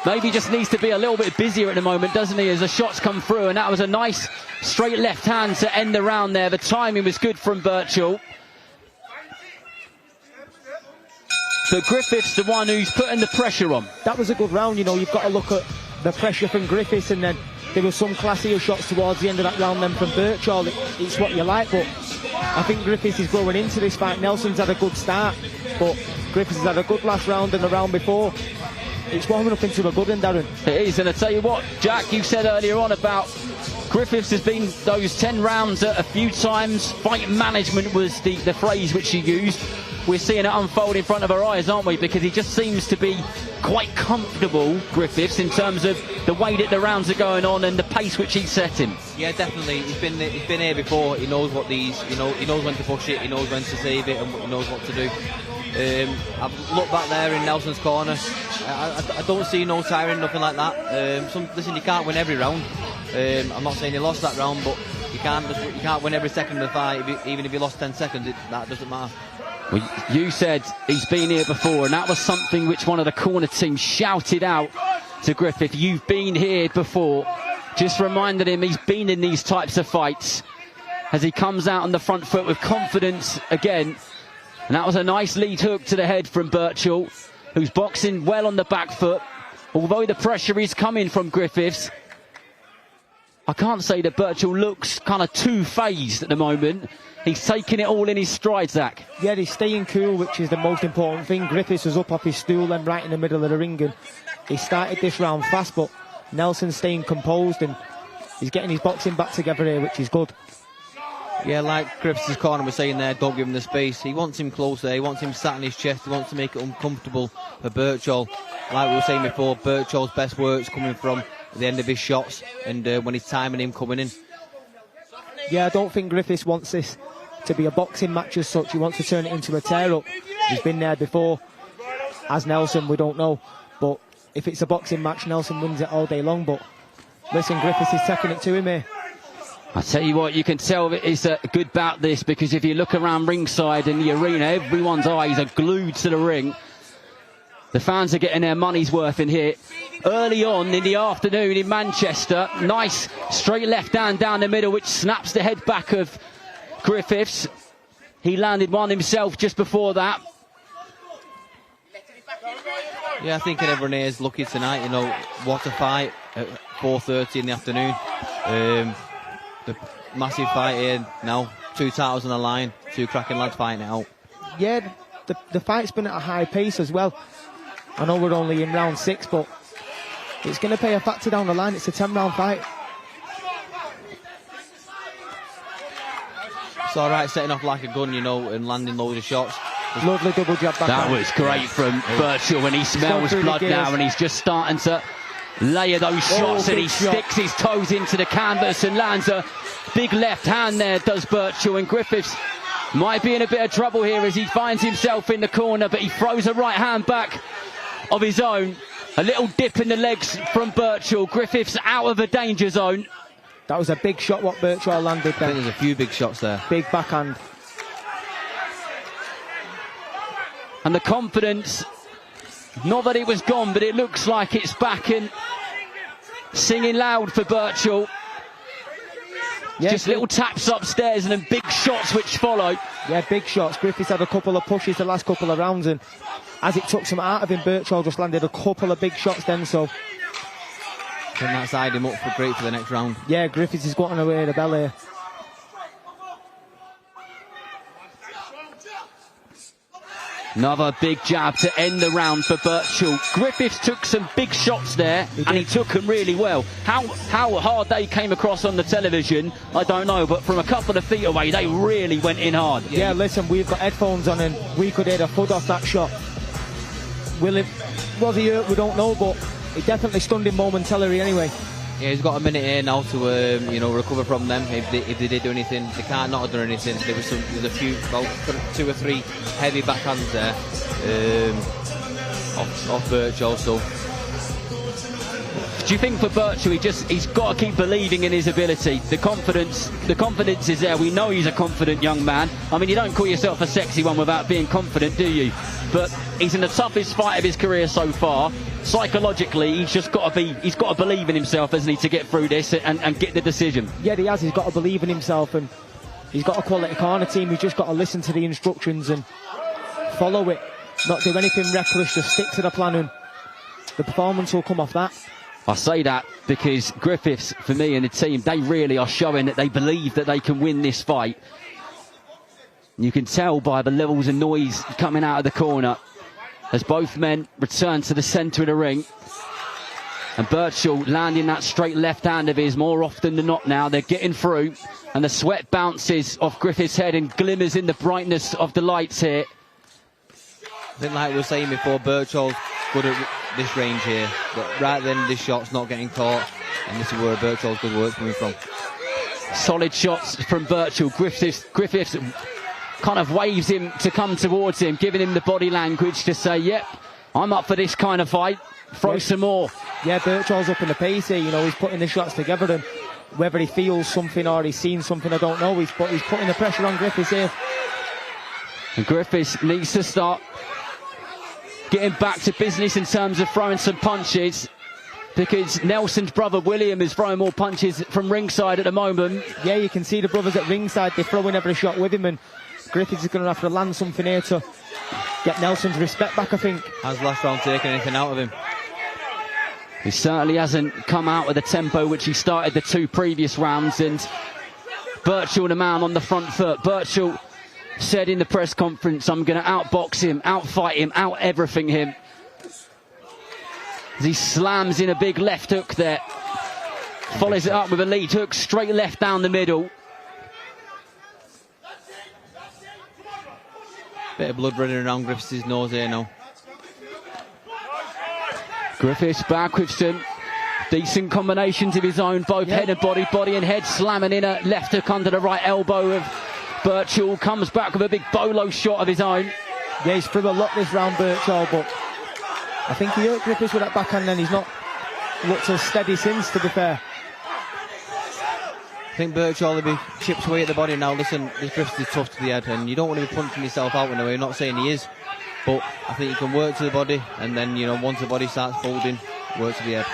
maybe just needs to be a little bit busier at the moment, doesn't he, as the shots come through. And that was a nice straight left hand to end the round there. The timing was good from Birchall. But Griffiths the one who's putting the pressure on. That was a good round, you know. You've got to look at the pressure from Griffiths, and then there were some classier shots towards the end of that round then from Birchall. It's what you like, but I think Griffiths is growing into this fight. Nelson's had a good start, but Griffiths has had a good last round and the round before. It's warming up into a good one, Darren. It is, and I tell you what, Jack, you said earlier on about Griffiths has been those 10 rounds a few times. Fight management was the phrase which he used. We're seeing it unfold in front of our eyes, aren't we? Because he just seems to be quite comfortable, Griffiths, in terms of the way that the rounds are going on and the pace which he's setting. Yeah, definitely. He's been here before. He knows what he knows when to push it, he knows when to save it, and he knows what to do. I've looked back there in Nelson's corner. I don't see no tiring, nothing like that. Listen, you can't win every round. I'm not saying he lost that round, but you can't win every second of the fight. Even if you lost 10 seconds, that doesn't matter. Well, you said he's been here before, and that was something which one of the corner teams shouted out to Griffith. You've been here before. Just reminded him he's been in these types of fights as he comes out on the front foot with confidence again. And that was a nice lead hook to the head from Birchall, who's boxing well on the back foot. Although the pressure is coming from Griffiths, I can't say that Birchall looks kind of too phased at the moment. He's taking it all in his stride, Zach. Yeah, he's staying cool, which is the most important thing. Griffiths was up off his stool and right in the middle of the ring, and he started this round fast, but Nelson's staying composed and he's getting his boxing back together here, which is good. Yeah, like Griffiths' corner was saying there, don't give him the space. He wants him close there, he wants him sat on his chest, he wants to make it uncomfortable for Birchall. Like we were saying before, Birchall's best work's coming from the end of his shots and when he's timing him coming in. Yeah, I don't think Griffiths wants this to be a boxing match as such. He wants to turn it into a tear-up. He's been there before. As Nelson, we don't know. But if it's a boxing match, Nelson wins it all day long. But listen, Griffiths is taking it to him here. I tell you what, you can tell it's a good bout this, because if you look around ringside in the arena, everyone's eyes are glued to the ring. The fans are getting their money's worth in here. Early on in the afternoon in Manchester, nice straight left hand down the middle, which snaps the head back of Griffiths. He landed one himself just before that. Yeah, I think everyone here is lucky tonight. You know, what a fight at 4:30 in the afternoon. The massive fight here now. 2 titles on the line, 2 cracking lads fighting it out. Yeah, the fight's been at a high pace as well. I know we're only in round 6, but it's going to play a factor down the line. It's a 10-round fight. It's all right setting off like a gun, you know, and landing loads of shots. Lovely double jab back. That was great from Birchall when he smells blood now, and he's just starting to layer those shots, and he sticks his toes into the canvas and lands a big left hand there, does Birchall. And Griffiths might be in a bit of trouble here as he finds himself in the corner, but he throws a right hand back of his own. A little dip in the legs from Birchall. Griffiths out of the danger zone. That was a big shot what Birchall landed there. I think there's a few big shots there. Big backhand. And the confidence, not that it was gone, but it looks like it's back, and singing loud for Birchall. Yeah, just little taps upstairs and then big shots which follow. Yeah, big shots. Griffiths had a couple of pushes the last couple of rounds, and as it took some out of him, Birchall just landed a couple of big shots then, so... Then that's eyed him up for great for the next round. Yeah, Griffiths has gotten away the bell here. Another big jab to end the round for Birchall. Griffiths took some big shots there, and he took them really well. How hard they came across on the television, I don't know, but from a couple of feet away, they really went in hard. Yeah, listen, we've got headphones on, and we could hear the thud off that shot. Was he hurt? We don't know, but it definitely stunned him momentarily anyway. Yeah, he's got a minute here now to recover from them. If they did do anything, they can't not have done anything. There was a few, about 2 or 3 heavy backhands there off Birchall. So, do you think for Birchall, he's got to keep believing in his ability? The confidence is there. We know he's a confident young man. I mean, you don't call yourself a sexy one without being confident, do you? But he's in the toughest fight of his career so far. Psychologically, he's got to believe in himself, hasn't he, to get through this and get the decision. Yeah, he has. He's got to believe in himself, and he's got a quality corner team. He's just got to listen to the instructions and follow it. Not do anything reckless, just stick to the plan, and the performance will come off that. I say that because Griffiths, for me and the team, they really are showing that they believe that they can win this fight. You can tell by the levels of noise coming out of the corner as both men return to the centre of the ring. And Birchall landing that straight left hand of his more often than not now. They're getting through, and the sweat bounces off Griffiths' head and glimmers in the brightness of the lights here. I think, like we were saying before, Birchall's good at this range here, but right then this shot's not getting caught, and this is where Birchall's good work's coming from. Solid shots from Birchall. Griffiths kind of waves him to come towards him, giving him the body language to say, yep, I'm up for this kind of fight. Throw some more. Yeah, Birchall's up in the pace here. You know, he's putting the shots together, and whether he feels something or he's seen something, I don't know. He's putting the pressure on Griffiths here. And Griffiths needs to start getting back to business in terms of throwing some punches, because Nelson's brother William is throwing more punches from ringside at the moment. Yeah, you can see the brothers at ringside. They're throwing every shot with him, and Griffiths is going to have to land something here to get Nelson's respect back, I think. Has last round taken anything out of him? He certainly hasn't come out with the tempo which he started the 2 previous rounds, and Birchall the man on the front foot. Birchall said in the press conference, I'm going to outbox him, outfight him, out everything him. As he slams in a big left hook there. Follows it up with a lead hook, straight left down the middle. Bit of blood running around Griffiths' nose here now. Griffiths back with some decent combinations of his own, both head and body, body and head, slamming in a left hook under the right elbow of Birchall. Comes back with a big bolo shot of his own. Yeah, he's through a lot this round, Birchall, but I think he hurt Griffiths with that backhand, and he's not looked as steady since, to be fair. I think Birchall will be chips away at the body now. Listen, this Griffiths is tough to the head, and you don't want to be punching yourself out in a way. I'm not saying he is, but I think you can work to the body, and then, you know, once the body starts folding, work to the head.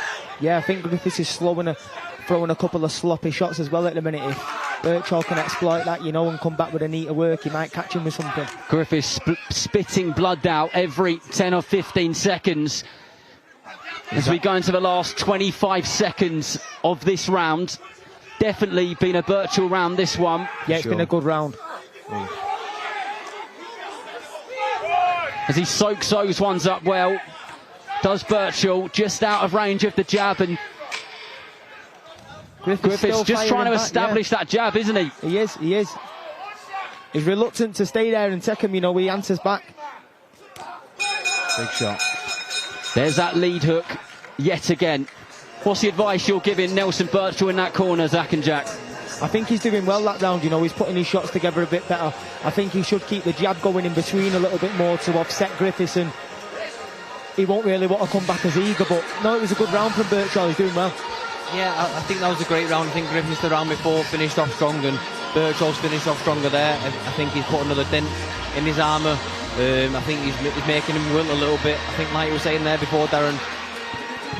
Yeah, I think Griffiths is throwing a couple of sloppy shots as well at the minute. If Birchall can exploit that, you know, and come back with a neater work, he might catch him with something. Griffiths spitting blood out every 10 or 15 seconds. As we go into the last 25 seconds of this round. Definitely been a Birchall round, this one. Yeah, it's been a good round. As he soaks those ones up well, does Birchall, just out of range of the jab, and Griffiths just trying to establish that jab, isn't he? He is. He's reluctant to stay there and take him, you know, he answers back. Big shot. There's that lead hook yet again. What's the advice you're giving Nelson Birchall in that corner, Zach and Jack? I think he's doing well that round, you know, he's putting his shots together a bit better. I think he should keep the jab going in between a little bit more to offset Griffiths, and he won't really want to come back as eager, but no, it was a good round from Birchall, he's doing well. Yeah, I think that was a great round. I think Griffiths the round before finished off strong, and Birchall's finished off stronger there. I think he's put another dent in his armour. I think he's making him wilt a little bit. I think, like you were saying there before, Darren,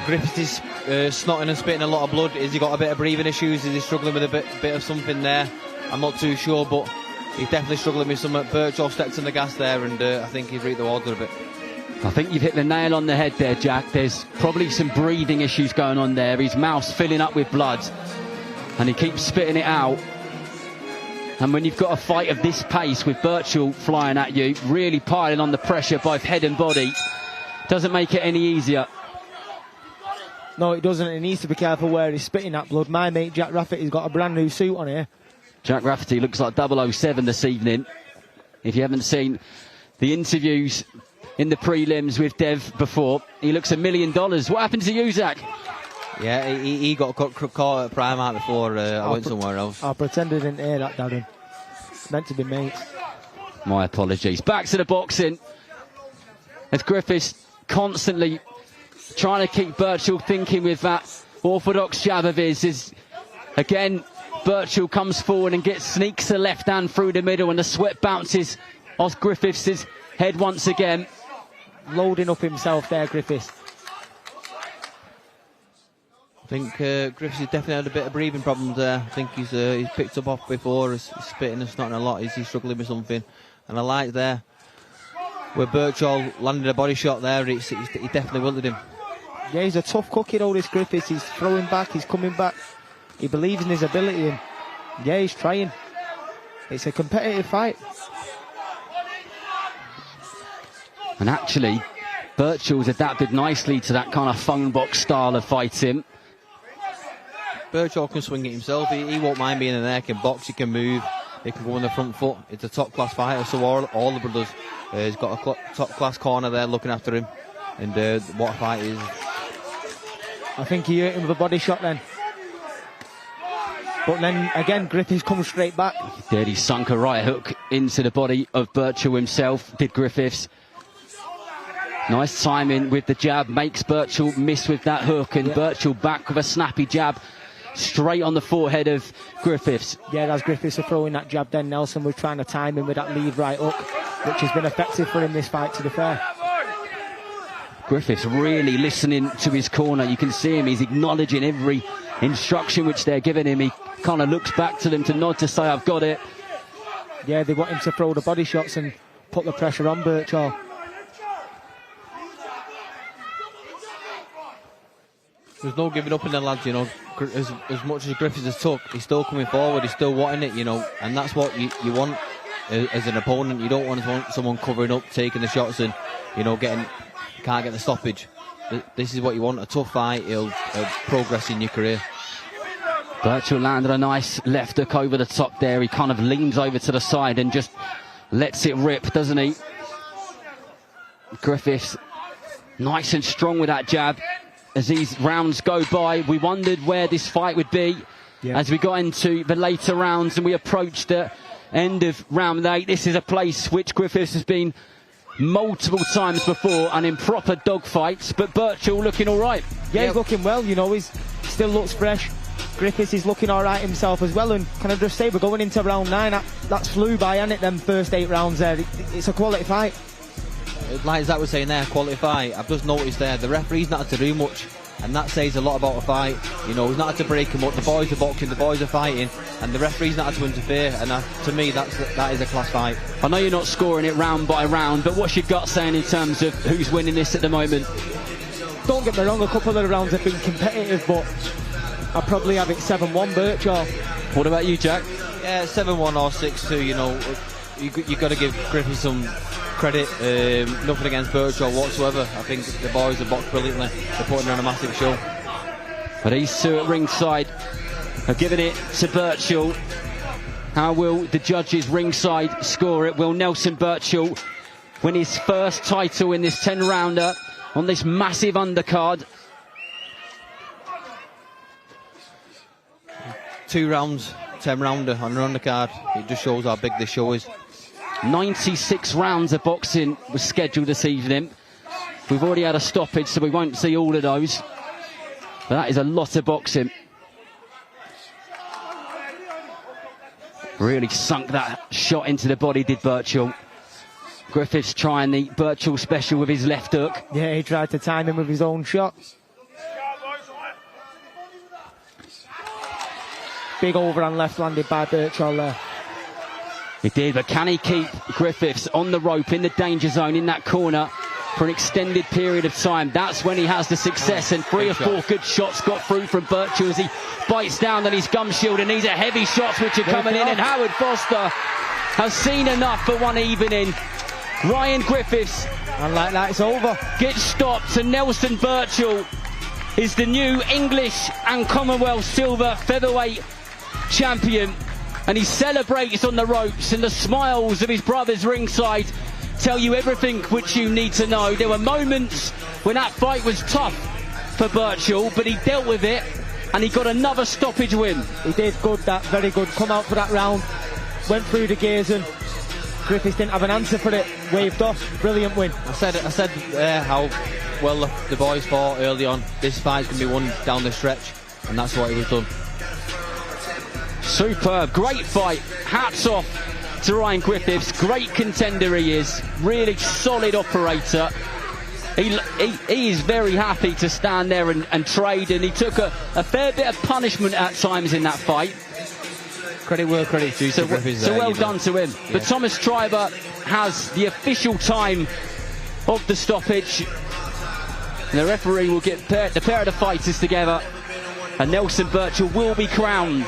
Griffiths is snotting and spitting a lot of blood. Has he got a bit of breathing issues? Is he struggling with a bit of something there? I'm not too sure, but he's definitely struggling with some. Birchall stepped on the gas there, and I think he's reaped the water a bit. I think you've hit the nail on the head there, Jack. There's probably some breathing issues going on there. His mouth's filling up with blood and he keeps spitting it out. And when you've got a fight of this pace with Birchall flying at you, really piling on the pressure, both head and body, doesn't make it any easier. No, it doesn't. He needs to be careful where he's spitting that blood. My mate Jack Rafferty's got a brand new suit on here. Jack Rafferty looks like 007 this evening. If you haven't seen the interviews in the prelims with Dev before, he looks $1 million. What happened to you, Zach? Yeah, he got caught at Primark before I went somewhere else. I pretended I didn't hear that, Darren. Meant to be mates. My apologies. Back to the boxing. As Griffiths constantly trying to keep Birchall thinking with that orthodox jab of his. Is again, Birchall comes forward and sneaks a left hand through the middle, and the sweat bounces off Griffiths' head once again. Loading up himself there, Griffiths. I think Griffiths has definitely had a bit of breathing problems there. I think he's picked up off before. He's spitting and snotting a lot. He's struggling with something. And I like there where Birchall landed a body shot there. He definitely wilted him. Yeah, he's a tough cookie though, this Griffiths. He's throwing back, he's coming back. He believes in his ability, and yeah, he's trying. It's a competitive fight. And actually, Birchall's adapted nicely to that kind of phone box style of fighting. Birchall can swing it himself. He won't mind being in there. He can box, he can move, he can go on the front foot. It's a top class fighter, so all the brothers. He's got a top class corner there looking after him. And what a fight is. I think he hurt him with a body shot then. But then again, Griffiths comes straight back. He did. He sunk a right hook into the body of Birchall himself, did Griffiths. Nice timing with the jab, makes Birchall miss with that hook, and Birchall back with a snappy jab straight on the forehead of Griffiths. Yeah, as Griffiths are throwing that jab, then Nelson was trying to time him with that lead right hook, which has been effective for him this fight, to be fair. Griffiths really listening to his corner. You can see him, he's acknowledging every instruction which they're giving him. He kind of looks back to them to nod to say, I've got it. Yeah, they want him to throw the body shots and put the pressure on Birchall. There's no giving up in the lads, you know. As much as Griffiths has took, he's still coming forward, he's still wanting it, you know. And that's what you want as an opponent. You don't want someone covering up, taking the shots and, you know, can't get the stoppage. This is what you want, a tough fight. It'll progress in your career. Birchall landed a nice left hook over the top there. He kind of leans over to the side and just lets it rip, doesn't he? Griffiths nice and strong with that jab. As these rounds go by, we wondered where this fight would be as we got into the later rounds and we approached the end of round 8. This is a place which Griffiths has been multiple times before and in proper dogfights, but Birchall looking all right. Yeah, he's looking well, you know, he still looks fresh. Griffiths is looking all right himself as well, and can I just say, we're going into round 9, that's flew by, hasn't it, them first 8 rounds there. It's a quality fight. Like Zach was saying there, quality fight. I've just noticed there, the referee's not had to do much, and that says a lot about a fight. You know, he's not had to break him up, the boys are boxing, the boys are fighting, and the referee's not had to interfere, and to me, that is a class fight. I know you're not scoring it round by round, but what's your gut saying in terms of who's winning this at the moment? Don't get me wrong, a couple of the rounds have been competitive, but I'd probably have it 7-1 Birchall. What about you, Jack? Yeah, 7-1 or 6-2, you know, you've got to give Griffith some credit. Nothing against Birchall whatsoever. I think the boys have boxed brilliantly. They're putting on a massive show. But these two at ringside are giving it to Birchall. How will the judges ringside score it? Will Nelson Birchall win his first title in this 10-rounder on this massive undercard? 2 rounds, 10-rounder on an undercard. It just shows how big this show is. 96 rounds of boxing was scheduled this evening. We've already had a stoppage, so we won't see all of those. But that is a lot of boxing. Really sunk that shot into the body, did Birchall. Griffiths trying the Birchall special with his left hook. Yeah, he tried to time him with his own shot. Big overhand left landed by Birchall there. He did, but can he keep Griffiths on the rope in the danger zone in that corner? for an extended period of time. That's when he has the success, and 3 or 4 good shots got through from Birchall as he bites down on his gum shield, and these are heavy shots which are coming in, and Howard Foster has seen enough for one evening. Ryan Griffiths, and like that, it's over. Gets stopped, and Nelson Birchall is the new English and Commonwealth silver featherweight champion, and he celebrates on the ropes, and the smiles of his brothers ringside tell you everything which you need to know. There were moments when that fight was tough for Birchall, but he dealt with it, and he got another stoppage win. He did good, that very good. Come out for that round, went through the gears, and Griffiths didn't have an answer for it. Waved off, brilliant win. I said how well the boys fought early on. This fight's going to be won down the stretch, and that's what it was done. Superb, great fight. Hats off to Ryan Griffiths. Great contender he is. Really solid operator. He is very happy to stand there and trade, and he took a fair bit of punishment at times in that fight. Credit where credit's due to Griffiths. So well done to him. Yeah. But Thomas Treiber has the official time of the stoppage. And the referee will get the pair of the fighters together, and Nelson Birchall will be crowned.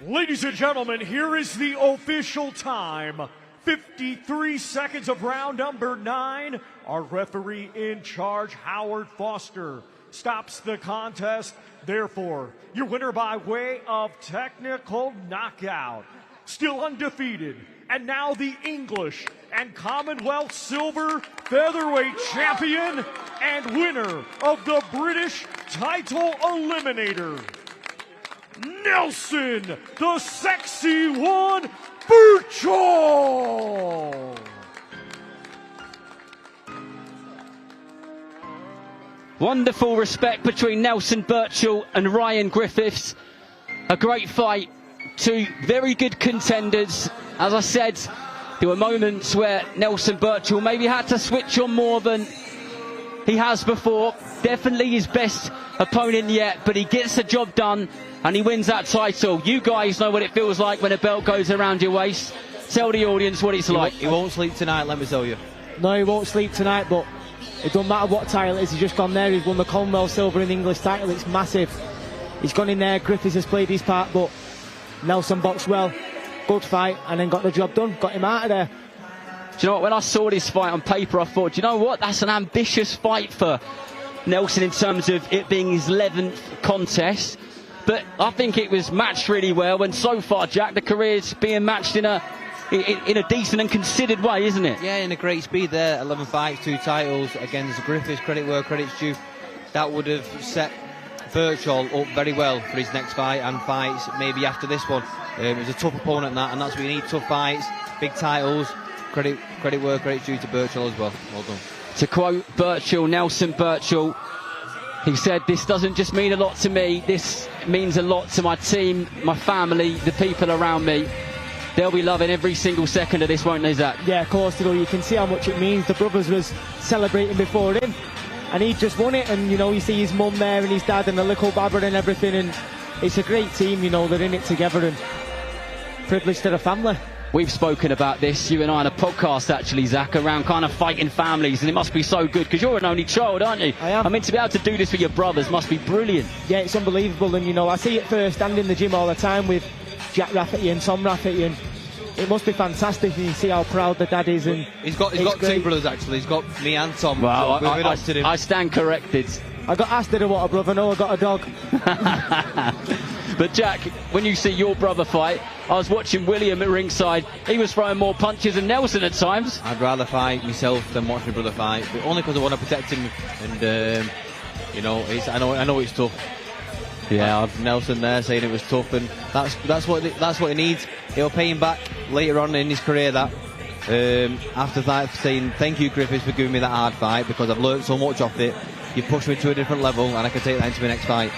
Ladies and gentlemen, here is the official time. 53 seconds of round number 9. Our referee in charge, Howard Foster, stops the contest. Therefore, your winner by way of technical knockout, still undefeated, and now the English and Commonwealth silver featherweight champion and winner of the British title eliminator, Nelson, the sexy one, Birchall. Wonderful respect between Nelson Birchall and Ryan Griffiths. A great fight. 2 very good contenders. As I said, there were moments where Nelson Birchall maybe had to switch on more than he has before. Definitely his best opponent yet, but he gets the job done and he wins that title. You guys know what it feels like when a belt goes around your waist. Tell the audience what it's like. He won't sleep tonight, let me tell you. No, he won't sleep tonight, but it don't matter what title it is. He's just gone there. He's won the Commonwealth silver and English title. It's massive. He's gone in there. Griffiths has played his part, but Nelson boxed well. Good fight, and then got the job done. Got him out of there. Do you know what? When I saw this fight on paper, I thought, do you know what? That's an ambitious fight for Nelson in terms of it being his 11th contest. But I think it was matched really well, and so far, Jack, the career's being matched in a decent and considered way, isn't it? Yeah, in a great speed there. 11 fights, 2 titles against Griffiths. Credit where credit's due. That would have set Birchall up very well for his next fight and fights maybe after this one. It was a tough opponent, and that's what you need. Tough fights, big titles. Credit where credit's due to Birchall as well. Well done. To quote Birchall, Nelson Birchall, he said, "This doesn't just mean a lot to me, this means a lot to my team, my family, the people around me. They'll be loving every single second of this, won't they, Zach?" Yeah, of course they will. You can see how much it means. The brothers was celebrating before him, and he just won it. And you know, you see his mum there and his dad and the little babber and everything, and it's a great team. You know, they're in it together, and privilege to the family. We've spoken about this, you and I, on a podcast actually, Zach, around kind of fighting families, and it must be so good because you're an only child, aren't you? I am. I mean, to be able to do this with your brothers must be brilliant. Yeah, it's unbelievable, and you know, I see it firsthand in the gym all the time with Jack Rafferty and Tom Rafferty, and it must be fantastic, and you see how proud the dad is. And he's got 2 brothers actually. He's got me and Tom. Well, so I stand corrected. I got asked, did I want a brother? No, I got a dog. But Jack, when you see your brother fight, I was watching William at ringside. He was throwing more punches than Nelson at times. I'd rather fight myself than watch my brother fight, but only because I want to protect him. And you know, I know it's tough. Yeah, I've Nelson there saying it was tough, and that's what he needs. He'll pay him back later on in his career. That after that, saying thank you, Griffiths, for giving me that hard fight because I've learned so much off it. You've pushed me to a different level, and I can take that into my next fight.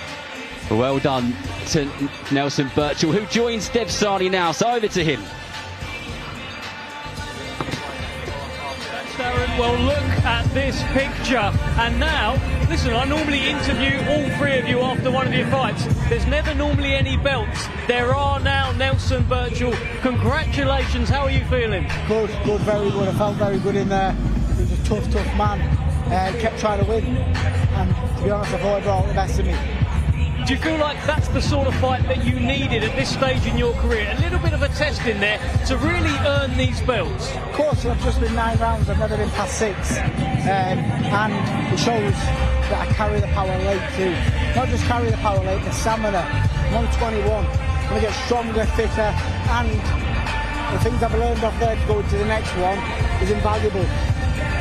Well done to Nelson Birchall, who joins Dev Sani now. So over to him. well, look at this picture. And now, listen, I normally interview all three of you after one of your fights. There's never normally any belts. There are now. Nelson Birchall, congratulations. How are you feeling? Good, very good. I felt very good in there. He was a tough man. He kept trying to win. And to be honest, I thought he brought out the best of me. Do you feel like that's the sort of fight that you needed at this stage in your career? A little bit of a test in there to really earn these belts? Of course, I've just been 9 rounds, I've never been past 6. And it shows that I carry the power late too. Not just carry the power late, the stamina. I'm only 21. I'm going to get stronger, fitter, and the things I've learned off there to go into the next one is invaluable.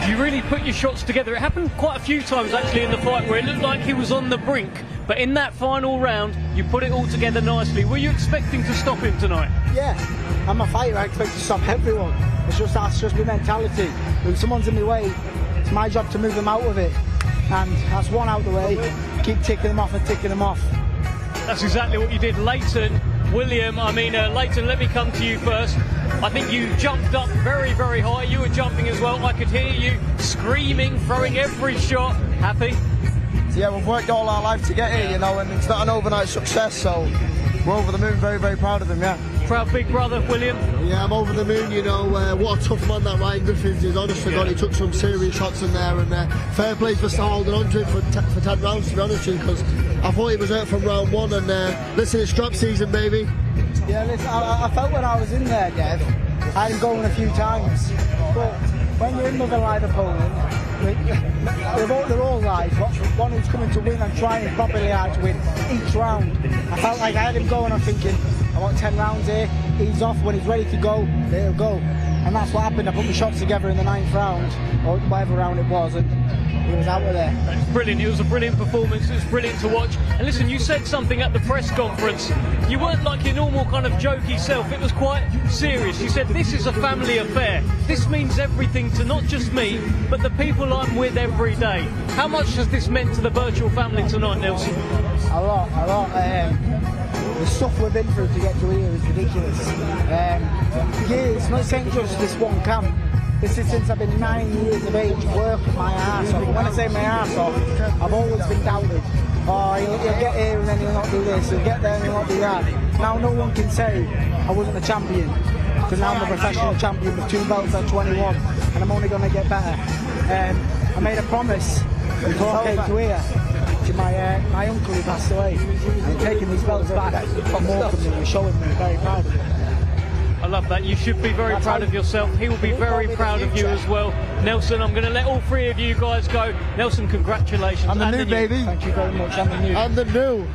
You really put your shots together. It happened quite a few times actually in the fight where it looked like he was on the brink, but in that final round you put it all together nicely. Were you expecting to stop him tonight? Yeah, I'm a fighter, I expect to stop everyone. That's just my mentality. If someone's in my way, it's my job to move them out of it, and that's one out of the way. Keep ticking them off and ticking them off. That's exactly what you did. Leighton, William, Leighton, let me come to you first. I think you jumped up very, very high. You were jumping as well. I could hear you screaming, throwing every shot. Happy? Yeah, we've worked all our life to get here, you know, and it's not an overnight success, so we're over the moon, very, very proud of him, yeah. Proud big brother, William? Yeah, I'm over the moon, you know. What a tough man that Ryan Griffiths is. Honest to God, he took some serious shots in there, and fair play for holding on to him for 10 rounds, to be honest with you, because I thought he was hurt from round 1, and listen, it's strap season, baby. Yeah, listen, I felt when I was in there, Dev, I had him going a few times, but when you're in with a light opponent, they're all live. One who's coming to win and trying properly hard to win each round. I felt like I had him going, I'm thinking, I want 10 rounds here, he's off, when he's ready to go, he'll go. And that's what happened. I put my shots together in the 9th round, or whatever round it was, and he was out of there. It's brilliant. It was a brilliant performance. It was brilliant to watch. And listen, you said something at the press conference. You weren't like your normal kind of jokey self. It was quite serious. You said, this is a family affair. This means everything to not just me, but the people I'm with every day. How much has this meant to the Birchall family tonight, Nelson? A lot. The stuff we've been through to get to here is ridiculous. It's not saying just this one camp. This is since I've been 9 years of age, working my arse off. When I say my arse off, I've always been doubted. Oh, he'll get here and then he'll not do this, he'll get there and he'll not do that. Now no one can say I wasn't a champion, because now I'm a professional champion with 2 belts at 21, and I'm only going to get better. I made a promise before I came to here to my uncle who passed away, and taking these belts back got more from me and showing me very proud of it. I love that. You should be very proud of yourself. He will be very proud of you as well. Nelson, I'm going to let all 3 of you guys go. Nelson, congratulations. I'm the new baby. Thank you very much. I'm the new.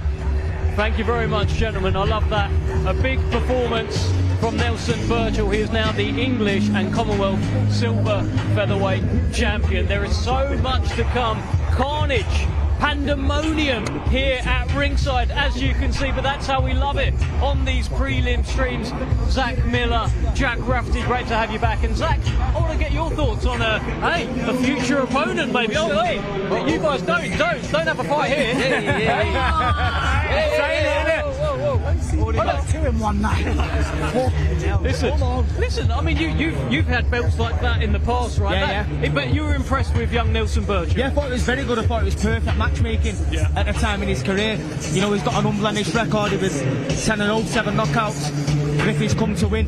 Thank you very much, gentlemen. I love that. A big performance from Nelson Birchall. He is now the English and Commonwealth silver featherweight champion. There is so much to come. Carnage, pandemonium here at ringside, as you can see, but that's how we love it on these prelim streams. Zach Miller, Jack Rafferty, great to have you back. And Zach, I want to get your thoughts on a future opponent, maybe. Oh, hey, you guys don't have a fight here. I got 2 in one night. Listen. I mean, you've had belts like that in the past, right? But you were impressed with young Nelson Birchall. Yeah, I thought it was very good. I thought it was perfect matchmaking at the time in his career. You know, he's got an unblemished record. He was 10-0, 7 knockouts. Griffiths come to win.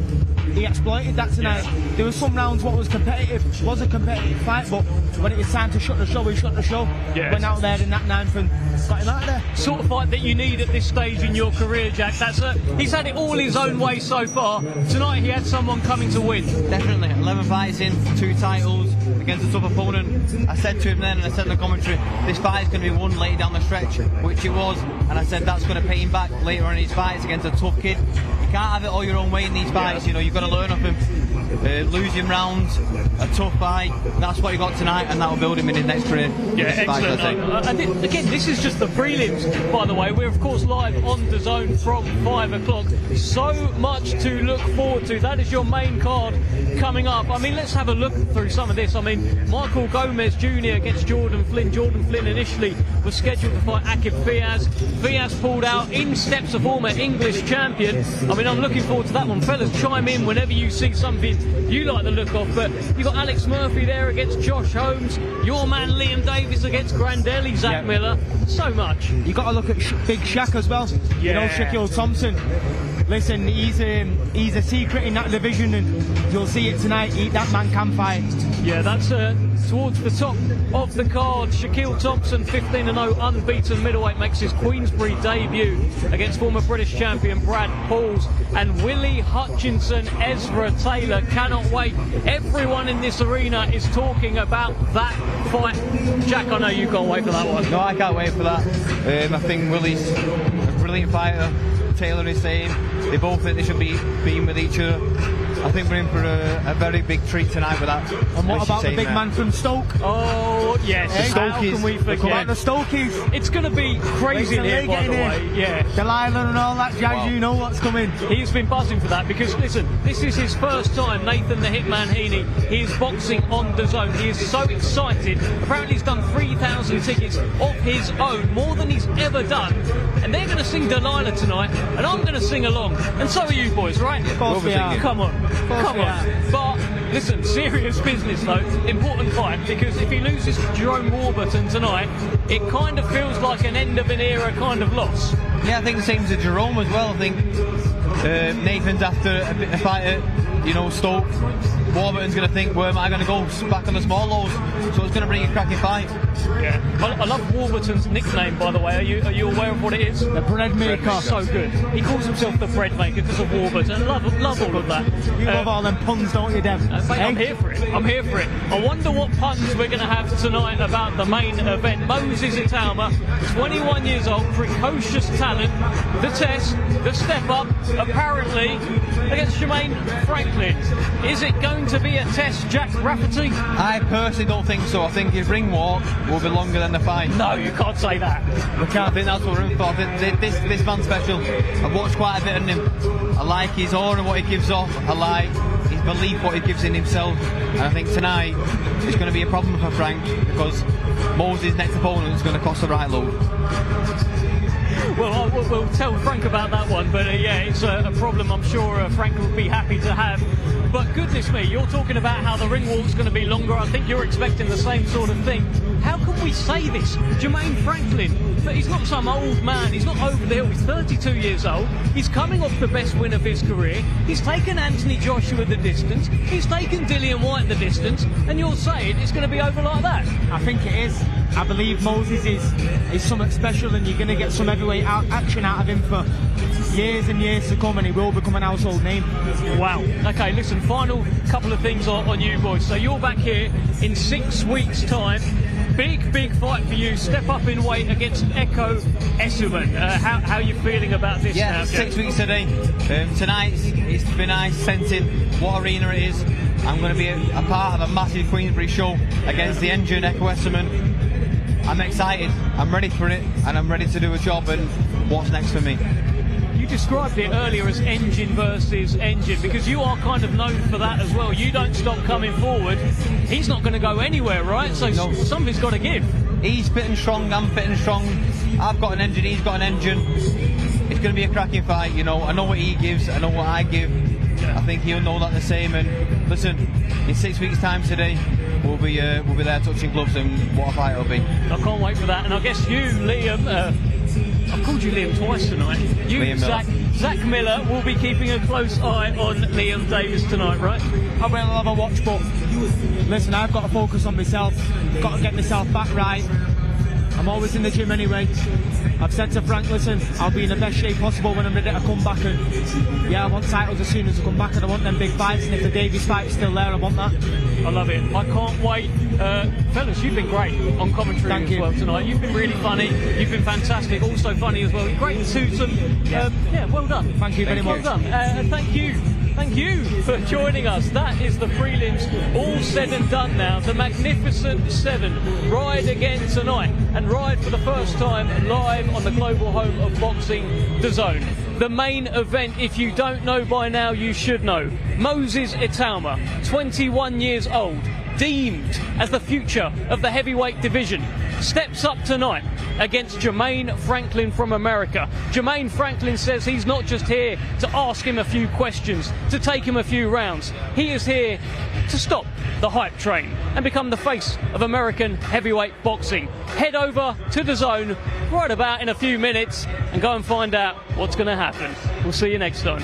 He exploited that tonight. There were some rounds what was competitive, was a competitive fight, but when it was time to shut the show, he shut the show. Yes. Went out there in that 9th and got him out there. Sort of fight that you need at this stage in your career, Jack. He's had it all his own way so far. Tonight he had someone coming to win. Definitely. 11 fights in, 2 titles against a tough opponent. I said to him then, and I said in the commentary, this fight is going to be won later down the stretch, which it was, and I said that's going to pay him back later on in his fights against a tough kid. You can't have it all your own way in these fights, you know, you've got to learn off him. Losing rounds, a tough fight, that's what he got tonight, and that will build him in his next career. Yeah, excellent. And again, this is just the prelims, by the way. We're of course live on DAZN from 5 o'clock. So much to look forward to. That is your main card coming up. I mean, let's have a look through some of this. I mean, Michael Gomez Jr. against Jordan Flynn. Jordan Flynn initially was scheduled to fight Akib Fiaz. Fiaz pulled out. In steps a former English champion. I mean, I'm looking forward to that one. Fellas, chime in whenever you see something you like the look of, but you've got Alex Murphy there against Josh Holmes, your man Liam Davis against Grandelli, Zach Miller, so much. You got to look at Big Shaq as well. Yeah. You know, Shaquille Thompson. Listen, he's a secret in that division, and you'll see it tonight. That man can fight. Yeah, that's towards the top of the card. Shaquille Thompson, 15-0 unbeaten middleweight, makes his Queensberry debut against former British champion Brad Pauls, and Willie Hutchinson, Ezra Taylor. Cannot wait. Everyone in this arena is talking about that fight. Jack, I know you can't wait for that one. No, I can't wait for that. I think Willie's a brilliant fighter. Taylor is saying they both think they should be being with each other. I think we're in for a very big treat tonight with that. And what about the big man from Stoke? Oh, yes. Hey, How can we forget? About the Stokies. It's going to be crazy in here, by the way. Yeah. Delilah and all that jazz, you know what's coming. He's been buzzing for that because, listen, this is his first time, Nathan the Hitman Heaney. He is boxing on the zone. He is so excited. Apparently he's done 3,000 tickets of his own, more than he's ever done. And they're going to sing Delilah tonight, and I'm going to sing along. And so are you boys, right? Of course we are. Come on. Come on. But, listen, serious business though. Important fight, because if he loses to Jerome Warburton tonight, it kind of feels like an end of an era kind of loss. Yeah, I think the same to Jerome as well. I think Nathan's after a fight at, you know, Stoke. Warburton's going to think, where am I going to go? Back on the small lows. So it's going to bring a cracking fight. Yeah. I love Warburton's nickname, by the way. Are you aware of what it is? The bread maker. So good. He calls himself the bread maker because of Warburton. Love all of that. You love all them puns, don't you, Dev? Mate, I'm here for it. I'm here for it. I wonder what puns we're going to have tonight about the main event. Moses Itauma, 21 years old, precocious talent. The test, the step up, apparently, against Jermaine Franklin. Is it going to be a test, Jack Rafferty? I personally don't think so. I think his ring walk will be longer than the fight. No, you can't say that. I think that's what we're in for. I think this man's special. I've watched quite a bit of him. I like his aura, what he gives off. I like his belief, what he gives in himself. And I think tonight it's going to be a problem for Frank, because Moses' next opponent is going to cost a right load. Well, we'll tell Frank about that one, but yeah, it's a problem I'm sure Frank would be happy to have. But goodness me, you're talking about how the ring walk's going to be longer. I think you're expecting the same sort of thing. How can we say this? Jermaine Franklin, but he's not some old man. He's not over the hill. He's 32 years old. He's coming off the best win of his career. He's taken Anthony Joshua the distance. He's taken Dillian White the distance. And you're saying it's going to be over like that? I think it is. I believe Moses is something special, and you're going to get some heavyweight action out of him for years and years to come, and he will become an household name. Wow. Okay, listen, final couple of things on you boys. So you're back here in 6 weeks' time. Big fight for you. Step up in weight against Echo Essuman. How are you feeling about this now? 6 weeks today. Tonight it's been nice sensing what arena it is. I'm going to be a part of a massive Queensberry show against the engine Echo Essuman. I'm excited, I'm ready for it, and I'm ready to do a job. And what's next for me? You described it earlier as engine versus engine, because you are kind of known for that as well. You don't stop coming forward. He's not going to go anywhere, right? So no. Something's got to give. He's fit and strong, I'm fit and strong. I've got an engine, he's got an engine. It's going to be a cracking fight, you know. I know what he gives, I know what I give. I think he'll know that the same. And listen, in 6 weeks' time today, we'll be there touching gloves, and what a fight it'll be. I can't wait for that. And I guess you, Liam, I've called you Liam twice tonight. You, Zach Miller, will be keeping a close eye on Liam Davis tonight, right? I will have a watch, but listen, I've got to focus on myself. Got to get myself back right. I'm always in the gym anyway. I've said to Frank, listen, I'll be in the best shape possible when I'm ready to come back, and yeah, I want titles as soon as I come back, and I want them big fights, and if the Davies fight's still there, I want that. I love it. I can't wait. Fellas, you've been great on commentary as well tonight. You've been really funny. You've been fantastic. Also funny as well. Great to suit them. Yeah, well done. Thank you very much. Well done. Thank you. Thank you for joining us. That is the prelims all said and done now. The Magnificent Seven ride again tonight, and ride for the first time live on the global home of boxing, DAZN. The main event, if you don't know by now, you should know. Moses Itauma, 21 years old, deemed as the future of the heavyweight division, steps up tonight against Jermaine Franklin from America. Jermaine Franklin says he's not just here to ask him a few questions, to take him a few rounds. He is here to stop the hype train and become the face of American heavyweight boxing. Head over to the zone right about in a few minutes and go and find out what's going to happen. We'll see you next time.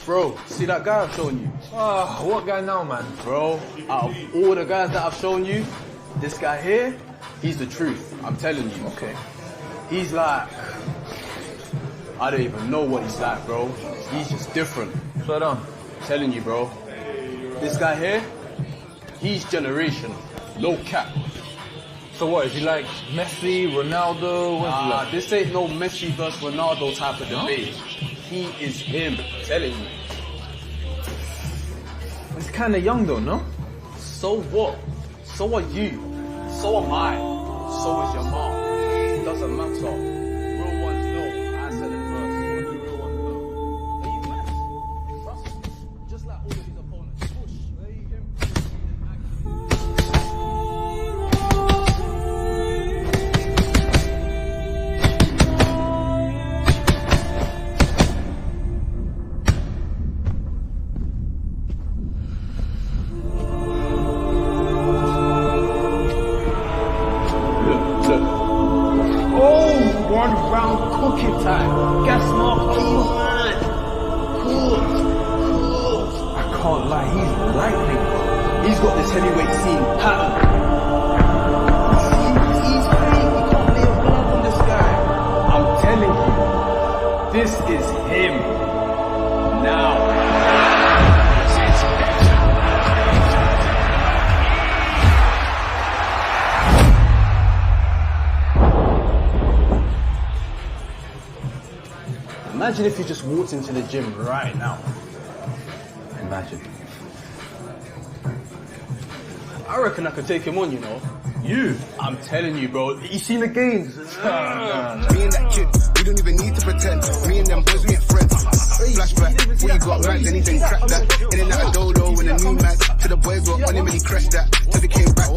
Bro, see that guy I've shown you? Ah, what guy now, man? Bro, out of all the guys that I've shown you, this guy here, he's the truth. I'm telling you. Okay. He's like, I don't even know what he's like, bro. He's just different. Slow down. I'm telling you, bro. This guy here, he's generation. No cap. So what, is he like Messi, Ronaldo? What's he like? This ain't no Messi versus Ronaldo type of debate. He is him, I'm telling you. He's kind of young though, no? So what? So are you. So am I. So is your mom. It doesn't matter. Real ones know. I said it first. What do real ones know? Are you blessed? Trust me. Just like all of his opponents. Push. There you him. Cooking time. Gas mark, man. Cool. I can't lie, he's lightning. He's got this heavyweight scene pattern. He's crazy. You can't lay a glove on this guy. I'm telling you, this is him. Now. Imagine if you just walked into the gym right now. Imagine. I reckon I could take him on, you know. You? I'm telling you, bro. You seen the games? Me and that kid, we don't even need to pretend. Me and them boys, we ain't friends. Flashback, when you got rags, anything crack that. In and out of Dodo, when a new match. To the boys, got on him and he crashed that. Till they came back.